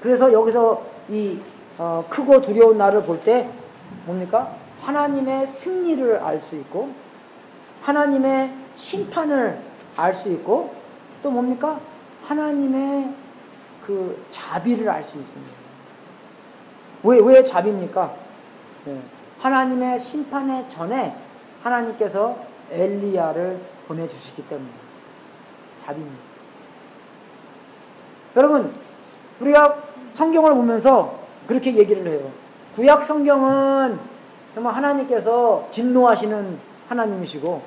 그래서 여기서 이 크고 두려운 날을 볼 때 뭡니까? 하나님의 승리를 알 수 있고 하나님의 심판을 알 수 있고 또 뭡니까? 하나님의 그 자비를 알 수 있습니다. 왜 자비입니까? 하나님의 심판의 전에 하나님께서 엘리야를 보내주시기 때문에 자비입니다. 여러분, 우리가 성경을 보면서 그렇게 얘기를 해요. 구약 성경은 정말 하나님께서 진노하시는 하나님이시고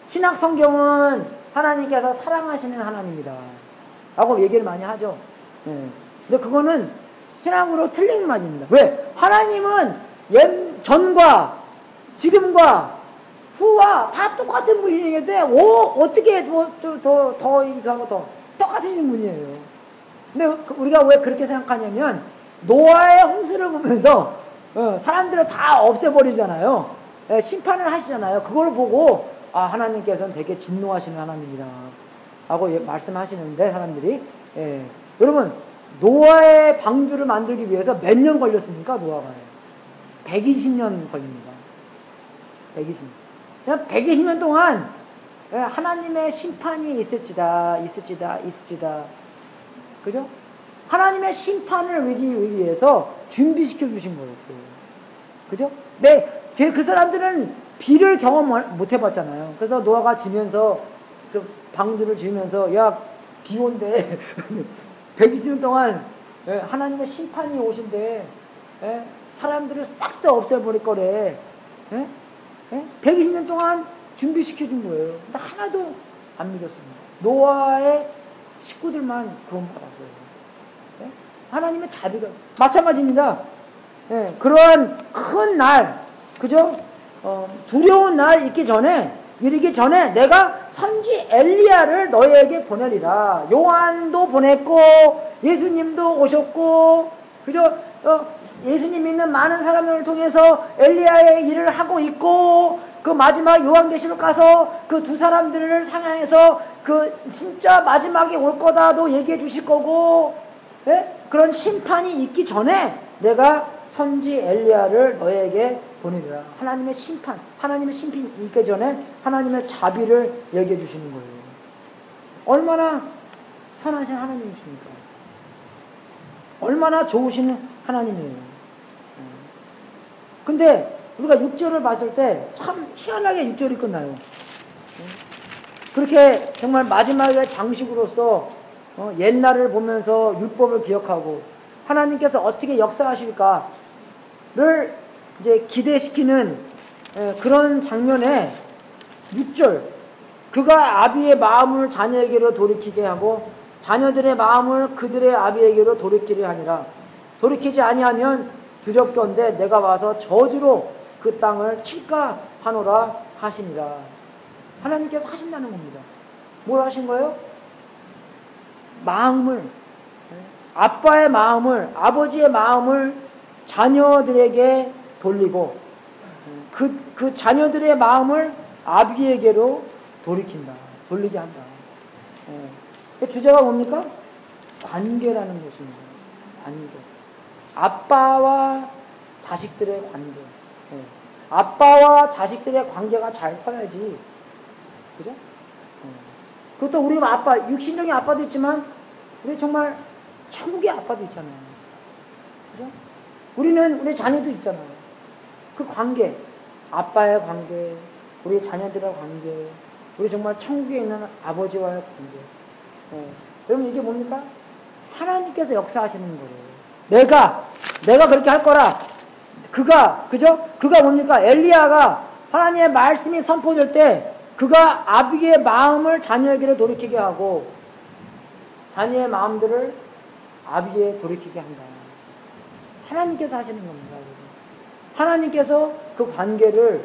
신약 성경은 하나님께서 사랑하시는 하나님이다 라고 얘기를 많이 하죠. 근데 그거는 신앙으로 틀린 말입니다. 왜? 하나님은 전과 지금과 후와 다 똑같은 분이는데 어떻게 더 이거하고 더 똑같으신 분이에요. 근데 우리가 왜 그렇게 생각하냐면 노아의 홍수를 보면서 사람들을 다 없애버리잖아요. 심판을 하시잖아요. 그걸 보고 하나님께서는 되게 진노하시는 하나님이다 하고 말씀하시는데 사람들이 여러분 노아의 방주를 만들기 위해서 몇 년 걸렸습니까? 노아가 120년 걸립니다. 120년. 그냥 120년 동안 하나님의 심판이 있을지다. 그죠? 하나님의 심판을 위기 위해서 준비시켜 주신 거였어요. 그죠? 그 사람들은 비를 경험 못 해봤잖아요. 그래서 노아가 지면서 그 방주를 지으면서 비 온대. 120년 동안 하나님의 심판이 오신대. 사람들을 싹 다 없애버릴 거래. 120년 동안 준비시켜 준 거예요. 근데 하나도 안 믿었습니다. 노아의 식구들만 구원받았어요. 하나님의 자비가 마찬가지입니다. 그러한 큰 날, 그죠? 두려운 날 이르기 전에 내가 선지 엘리야를 너희에게 보내리라. 요한도 보냈고 예수님도 오셨고, 그죠? 예수님 믿는 많은 사람들을 통해서 엘리야의 일을 하고 있고, 그 마지막 요한계시록 가서 그 두 사람들을 상향해서 그 진짜 마지막에 올 거다도 얘기해 주실 거고, 그런 심판이 있기 전에 내가 선지 엘리야를 너에게 보내리라. 하나님의 심판이 있기 전에 하나님의 자비를 얘기해 주시는 거예요. 얼마나 선하신 하나님이십니까? 얼마나 좋으신 하나님이에요. 근데 우리가 6절을 봤을 때 참 희한하게 6절이 끝나요. 그렇게 정말 마지막의 장식으로서 옛날을 보면서 율법을 기억하고 하나님께서 어떻게 역사하실까를 이제 기대시키는 그런 장면에 6절 그가 아비의 마음을 자녀에게로 돌이키게 하고 자녀들의 마음을 그들의 아비에게로 돌이키려 하니라. 돌이키지 아니하면 두렵건대 내가 와서 저주로 그 땅을 칠까 하노라 하시니라. 하나님께서 하신다는 겁니다. 뭘 하신 거예요? 아빠의 마음을, 아버지의 마음을 자녀들에게 돌리고 그 자녀들의 마음을 아비에게로 돌리게 한다. 주제가 뭡니까? 관계라는 것입니다. 관계. 아빠와 자식들의 관계. 아빠와 자식들의 관계가 잘 서야지. 그죠? 그것도 우리 아빠, 육신적인 아빠도 있지만, 우리 정말 천국의 아빠도 있잖아요. 그죠? 우리 자녀도 있잖아요. 그 관계, 아빠의 관계, 우리 자녀들의 관계, 우리 정말 천국에 있는 아버지와의 관계. 여러분, 이게 뭡니까? 하나님께서 역사하시는 거예요. 내가 그렇게 할 거라. 그가 뭡니까? 엘리야가 하나님의 말씀이 선포될 때, 그가 아비의 마음을 자녀에게로 돌이키게 하고 자녀의 마음들을 아비에 돌이키게 한다. 하나님께서 하시는 겁니다. 하나님께서 그 관계를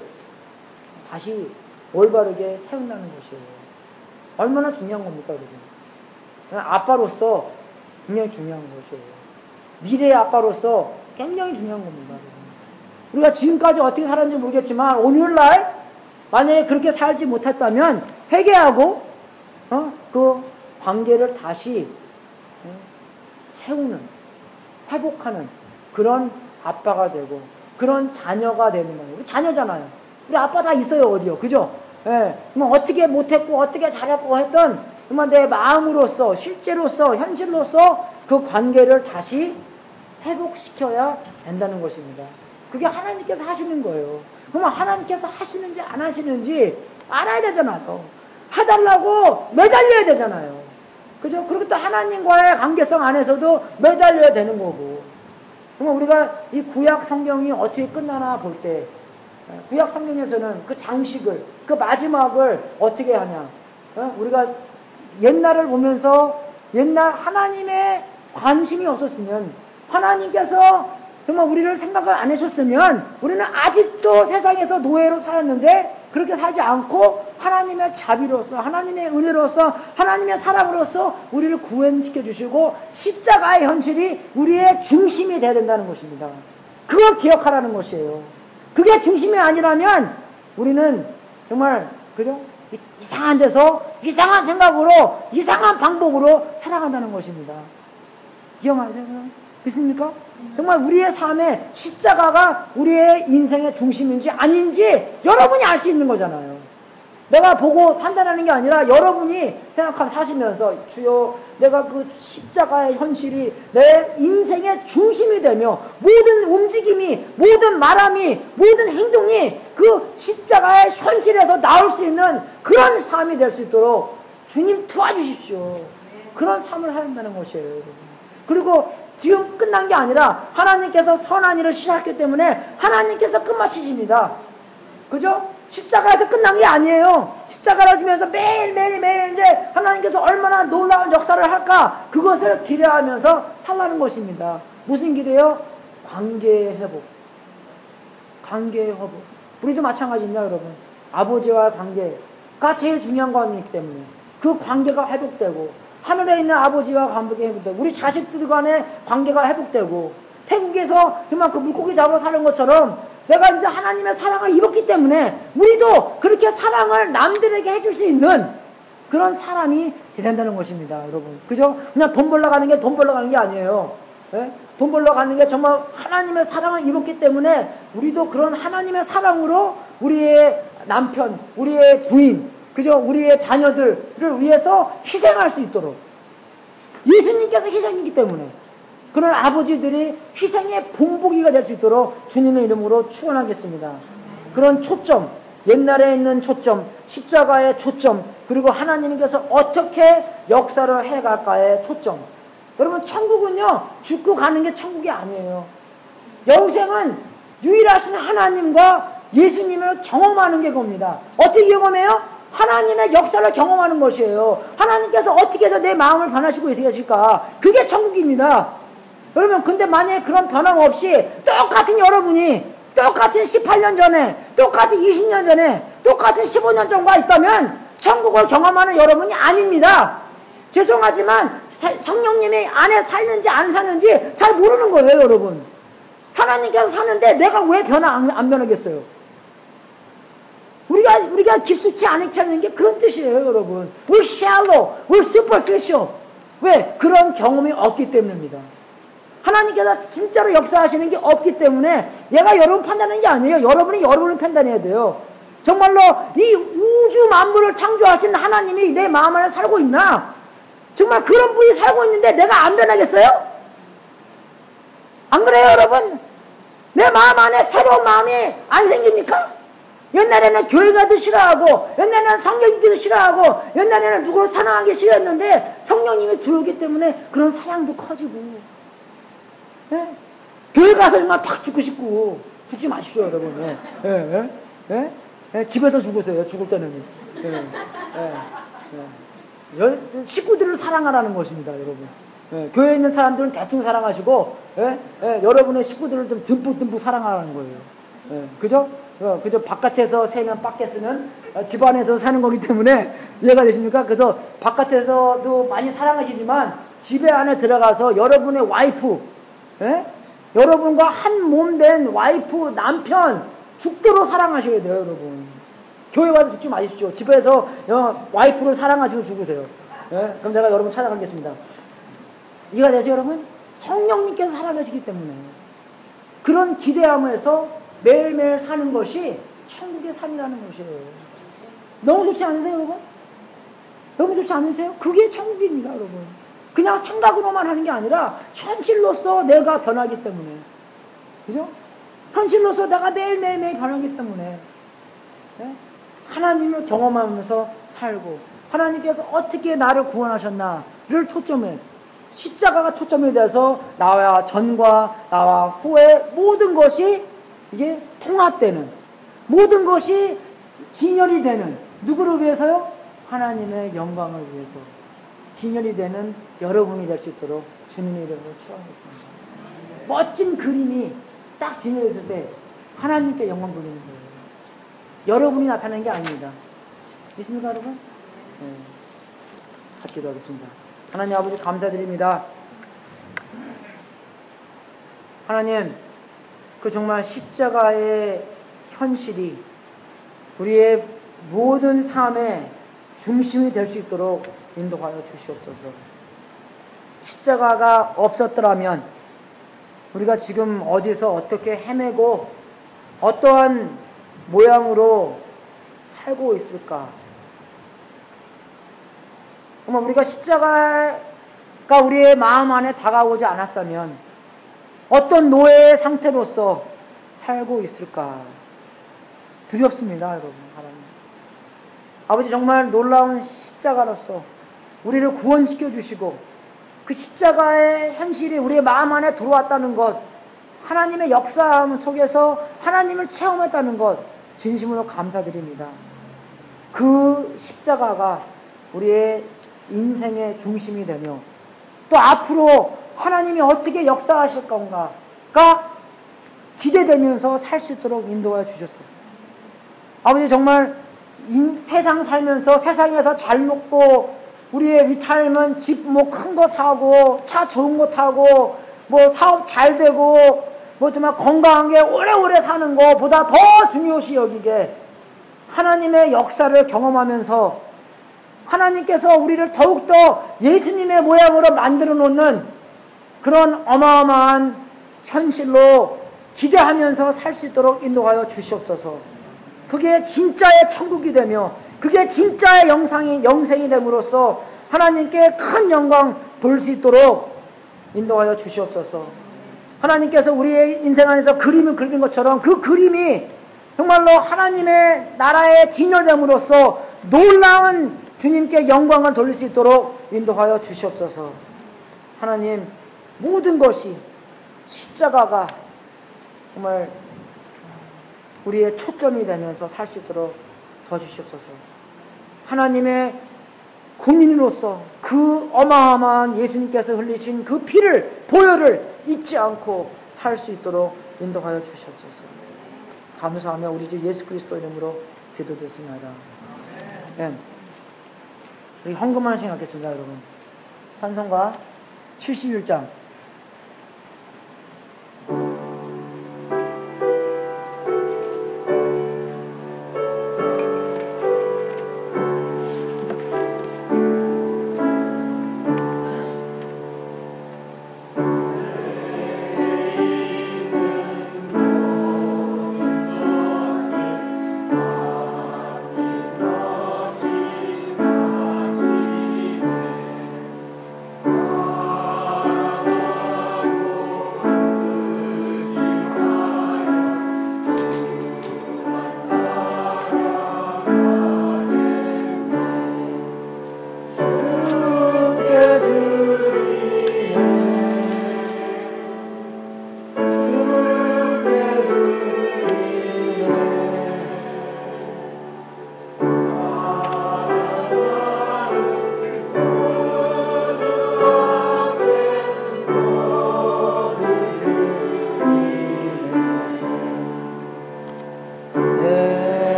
다시 올바르게 세운다는 것이에요. 얼마나 중요한 겁니까, 여러분? 아빠로서 굉장히 중요한 것이에요. 미래의 아빠로서 굉장히 중요한 겁니다. 우리가 지금까지 어떻게 살았는지 모르겠지만 오늘날 만약에 그렇게 살지 못했다면 회개하고 그 관계를 다시 세우는, 회복하는 그런 아빠가 되고 그런 자녀가 되는 거예요. 우리 자녀잖아요. 우리 아빠 다 있어요, 어디요, 그죠? 예, 뭐 어떻게 못했고 어떻게 잘했고 했던 정말 내 마음으로서, 실제로서, 현실로서 그 관계를 다시 회복시켜야 된다는 것입니다. 그게 하나님께서 하시는 거예요. 그러면 하나님께서 하시는지 안 하시는지 알아야 되잖아요. 해달라고 매달려야 되잖아요. 그죠? 그리고 또 하나님과의 관계성 안에서도 매달려야 되는 거고. 그러면 우리가 이 구약 성경이 어떻게 끝나나 볼 때, 구약 성경에서는 그 장식을, 그 마지막을 어떻게 하냐. 우리가 옛날을 보면서 옛날 하나님의 관심이 없었으면, 하나님께서 정말 우리를 생각을 안 하셨으면 우리는 아직도 세상에서 노예로 살았는데 그렇게 살지 않고 하나님의 자비로서, 하나님의 은혜로서, 하나님의 사랑으로서 우리를 구원시켜 주시고 십자가의 현실이 우리의 중심이 돼야 된다는 것입니다. 그걸 기억하라는 것이에요. 그게 중심이 아니라면 우리는 정말, 그죠? 이상한 데서 이상한 생각으로, 이상한 방법으로 살아간다는 것입니다. 기억하세요? 믿습니까? 정말 우리의 삶에 십자가가 우리의 인생의 중심인지 아닌지 여러분이 알 수 있는 거잖아요. 내가 보고 판단하는 게 아니라 여러분이 생각하면 사시면서, 주여, 내가 그 십자가의 현실이 내 인생의 중심이 되며 모든 움직임이, 모든 말함이, 모든 행동이 그 십자가의 현실에서 나올 수 있는 그런 삶이 될 수 있도록 주님 도와주십시오. 그런 삶을 해야 한다는 것이에요, 여러분. 그리고 지금 끝난 게 아니라 하나님께서 선한 일을 시작했기 때문에 하나님께서 끝마치십니다. 그죠? 십자가에서 끝난 게 아니에요. 십자가를 지면서 매일 이제 하나님께서 얼마나 놀라운 역사를 할까, 그것을 기대하면서 살라는 것입니다. 무슨 기대요? 관계의 회복. 관계의 회복. 우리도 마찬가지입니다, 여러분. 아버지와의 관계가 제일 중요한 거기 때문에 그 관계가 회복되고, 하늘에 있는 아버지와 관계가 회복되고, 우리 자식들 간의 관계가 회복되고, 태국에서 정말 그 물고기 잡아 사는 것처럼 내가 이제 하나님의 사랑을 입었기 때문에 우리도 그렇게 사랑을 남들에게 해줄 수 있는 그런 사람이 된다는 것입니다, 여러분. 그죠? 그냥 돈 벌러 가는 게 돈 벌러 가는 게 아니에요. 예? 돈 벌러 가는 게 정말 하나님의 사랑을 입었기 때문에 우리도 그런 하나님의 사랑으로 우리의 남편, 우리의 부인, 그죠? 우리의 자녀들을 위해서 희생할 수 있도록, 예수님께서 희생이기 때문에 그런 아버지들이 희생의 본보기가 될 수 있도록 주님의 이름으로 축원하겠습니다. 그런 초점, 옛날에 있는 초점, 십자가의 초점, 그리고 하나님께서 어떻게 역사를 해갈까의 초점. 여러분, 천국은요 죽고 가는 게 천국이 아니에요. 영생은 유일하신 하나님과 예수님을 경험하는 게 겁니다. 어떻게 경험해요? 하나님의 역사를 경험하는 것이에요. 하나님께서 어떻게 해서 내 마음을 변화시키고 계실까? 그게 천국입니다. 여러분, 근데 만약에 그런 변화 없이 똑같은 여러분이 똑같은 18년 전에, 똑같은 20년 전에, 똑같은 15년 전과 있다면 천국을 경험하는 여러분이 아닙니다. 죄송하지만 성령님이 안에 살는지 안 사는지 잘 모르는 거예요, 여러분. 하나님께서 사는데 내가 왜 변화 안 변하겠어요? 우리가 깊숙지 않은 게 그런 뜻이에요, 여러분. We're shallow, we're superficial. 왜? 그런 경험이 없기 때문입니다. 하나님께서 진짜로 역사하시는 게 없기 때문에 얘가 여러분 판단하는 게 아니에요. 여러분이 여러분을 판단해야 돼요. 정말로 이 우주 만물을 창조하신 하나님이 내 마음 안에 살고 있나? 정말 그런 분이 살고 있는데 내가 안 변하겠어요? 안 그래요, 여러분? 내 마음 안에 새로운 마음이 안 생깁니까? 옛날에는 교회 가도 싫어하고, 옛날에는 성경 읽기도 싫어하고, 옛날에는 누구를 사랑하기 싫어했는데 성령님이 들어오기 때문에 그런 사랑도 커지고, 예? 교회 가서 정말 팍 죽고 싶고. 죽지 마십시오, 여러분. 집에서 죽으세요, 죽을 때는. 식구들을 사랑하라는 것입니다, 여러분. 교회에 있는 사람들은 대충 사랑하시고, 여러분의 식구들을 좀 듬뿍 사랑하라는 거예요. 그죠? 그죠? 바깥에서 세면 밖에 쓰는, 집 안에서 사는 거기 때문에 이해가 되십니까? 그래서 바깥에서도 많이 사랑하시지만 집에 안에 들어가서 여러분의 와이프, 여러분과 한 몸 된 와이프, 남편 죽도록 사랑하셔야 돼요, 여러분. 교회 와서 죽지 마십시오. 집에서 와이프를 사랑하시면 죽으세요. 예? 그럼 제가 여러분 찾아가겠습니다. 이해가 되세요, 여러분? 성령님께서 살아계시기 때문에 그런 기대함에서 매일매일 사는 것이 천국의 삶이라는 것이에요. 너무 좋지 않으세요, 여러분? 너무 좋지 않으세요? 그게 천국입니다, 여러분. 그냥 생각으로만 하는 게 아니라 현실로서 내가 변하기 때문에. 그죠? 현실로서 내가 매일매일 변하기 때문에. 네? 하나님을 경험하면서 살고 하나님께서 어떻게 나를 구원하셨나를 초점에 십자가가 초점이 돼서 나와 전과 나와 후의 모든 것이 이게 통합되는 모든 것이 진열이 되는 누구를 위해서요? 하나님의 영광을 위해서 진열이 되는 여러분이 될 수 있도록 주님의 이름으로 축원하겠습니다. 멋진 그림이 딱 진열했을 때 하나님께 영광 돌리는 거예요. 여러분이 나타내는 게 아닙니다. 믿습니까, 여러분? 네. 같이 기도하겠습니다. 하나님 아버지 감사드립니다. 하나님, 그 정말 십자가의 현실이 우리의 모든 삶의 중심이 될 수 있도록 인도하여 주시옵소서. 십자가가 없었더라면 우리가 지금 어디서 어떻게 헤매고 어떠한 모양으로 살고 있을까? 정말 우리가 십자가가 우리의 마음 안에 다가오지 않았다면 어떤 노예의 상태로서 살고 있을까? 두렵습니다, 여러분. 하나님. 아버지 정말 놀라운 십자가로서 우리를 구원시켜 주시고 그 십자가의 현실이 우리의 마음 안에 들어왔다는 것, 하나님의 역사 속에서 하나님을 체험했다는 것 진심으로 감사드립니다. 그 십자가가 우리의 인생의 중심이 되며 또 앞으로 하나님이 어떻게 역사하실 건가가 기대되면서 살 수 있도록 인도하여 주셨습니다. 아버지 정말 세상 살면서 세상에서 잘 먹고 우리의 위탈면 집 뭐 큰 거 사고 차 좋은 거 타고 뭐 사업 잘 되고 뭐 정말 건강하게 오래오래 사는 것보다 더 중요시 여기게 하나님의 역사를 경험하면서 하나님께서 우리를 더욱더 예수님의 모양으로 만들어 놓는 그런 어마어마한 현실로 기대하면서 살 수 있도록 인도하여 주시옵소서. 그게 진짜의 천국이 되며 그게 진짜의 영생이 됨으로써 하나님께 큰 영광 돌 수 있도록 인도하여 주시옵소서. 하나님께서 우리의 인생 안에서 그림을 그린 것처럼 그 그림이 정말로 하나님의 나라에 진열됨으로써 놀라운 주님께 영광을 돌릴 수 있도록 인도하여 주시옵소서. 하나님, 모든 것이 십자가가 정말 우리의 초점이 되면서 살 수 있도록 도와주시옵소서. 하나님의 군인으로서 그 어마어마한 예수님께서 흘리신 그 피를, 보혈을 잊지 않고 살 수 있도록 인도하여 주시옵소서. 감사하며 우리 주 예수 그리스도 이름으로 기도드렸습니다. 네. 우리 헌금 하나씩 하겠습니다, 여러분. 찬송가 71장.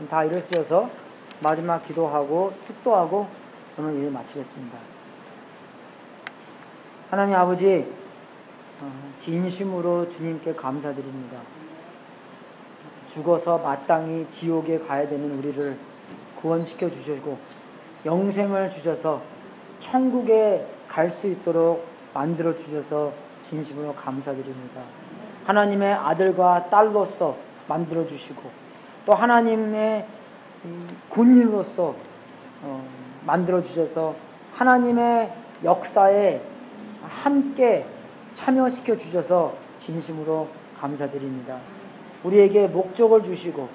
다 일어서서 마지막 기도하고 축도하고 오늘 일 마치겠습니다. 하나님 아버지, 진심으로 주님께 감사드립니다. 죽어서 마땅히 지옥에 가야 되는 우리를 구원시켜 주시고 영생을 주셔서 천국에 갈 수 있도록 만들어 주셔서 진심으로 감사드립니다. 하나님의 아들과 딸로서 만들어 주시고 또 하나님의 군인으로서 만들어 주셔서 하나님의 역사에 함께 참여시켜 주셔서 진심으로 감사드립니다. 우리에게 목적을 주시고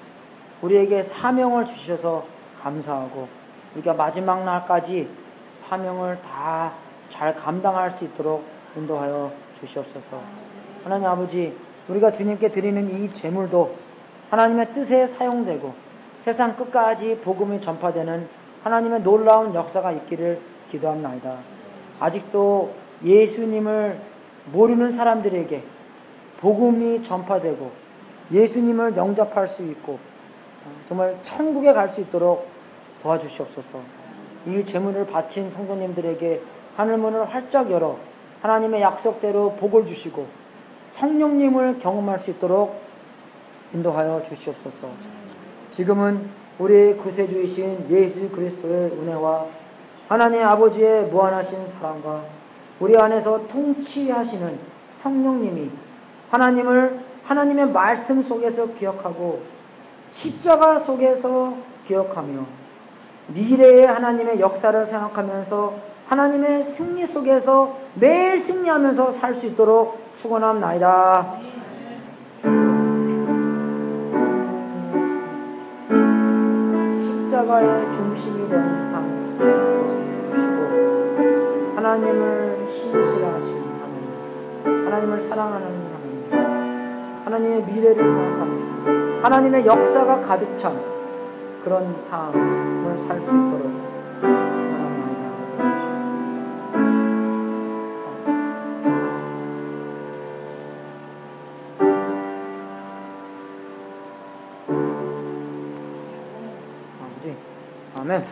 우리에게 사명을 주셔서 감사하고 우리가 마지막 날까지 사명을 다 잘 감당할 수 있도록 인도하여 주시옵소서. 하나님 아버지, 우리가 주님께 드리는 이 제물도 하나님의 뜻에 사용되고 세상 끝까지 복음이 전파되는 하나님의 놀라운 역사가 있기를 기도합니다. 아직도 예수님을 모르는 사람들에게 복음이 전파되고 예수님을 영접할 수 있고 정말 천국에 갈 수 있도록 도와주시옵소서. 이 제물을 바친 성도님들에게 하늘문을 활짝 열어 하나님의 약속대로 복을 주시고 성령님을 경험할 수 있도록 인도하여 주시옵소서. 지금은 우리의 구세주이신 예수 그리스도의 은혜와 하나님 아버지의 무한하신 사랑과 우리 안에서 통치하시는 성령님이 하나님을 하나님의 말씀 속에서 기억하고 십자가 속에서 기억하며 미래의 하나님의 역사를 생각하면서 하나님의 승리 속에서 매일 승리하면서 살 수 있도록 축원합나이다. 십자가의 중심이 된 삶 살 수 있도록 해주시고 하나님을 신실하신 하나님, 하나님을 사랑하는 하나님, 하나님의 미래를 생각하면서 하나님의 역사가 가득 찬 그런 삶을 살 수 있도록 축원합니다. 아버지, 아멘.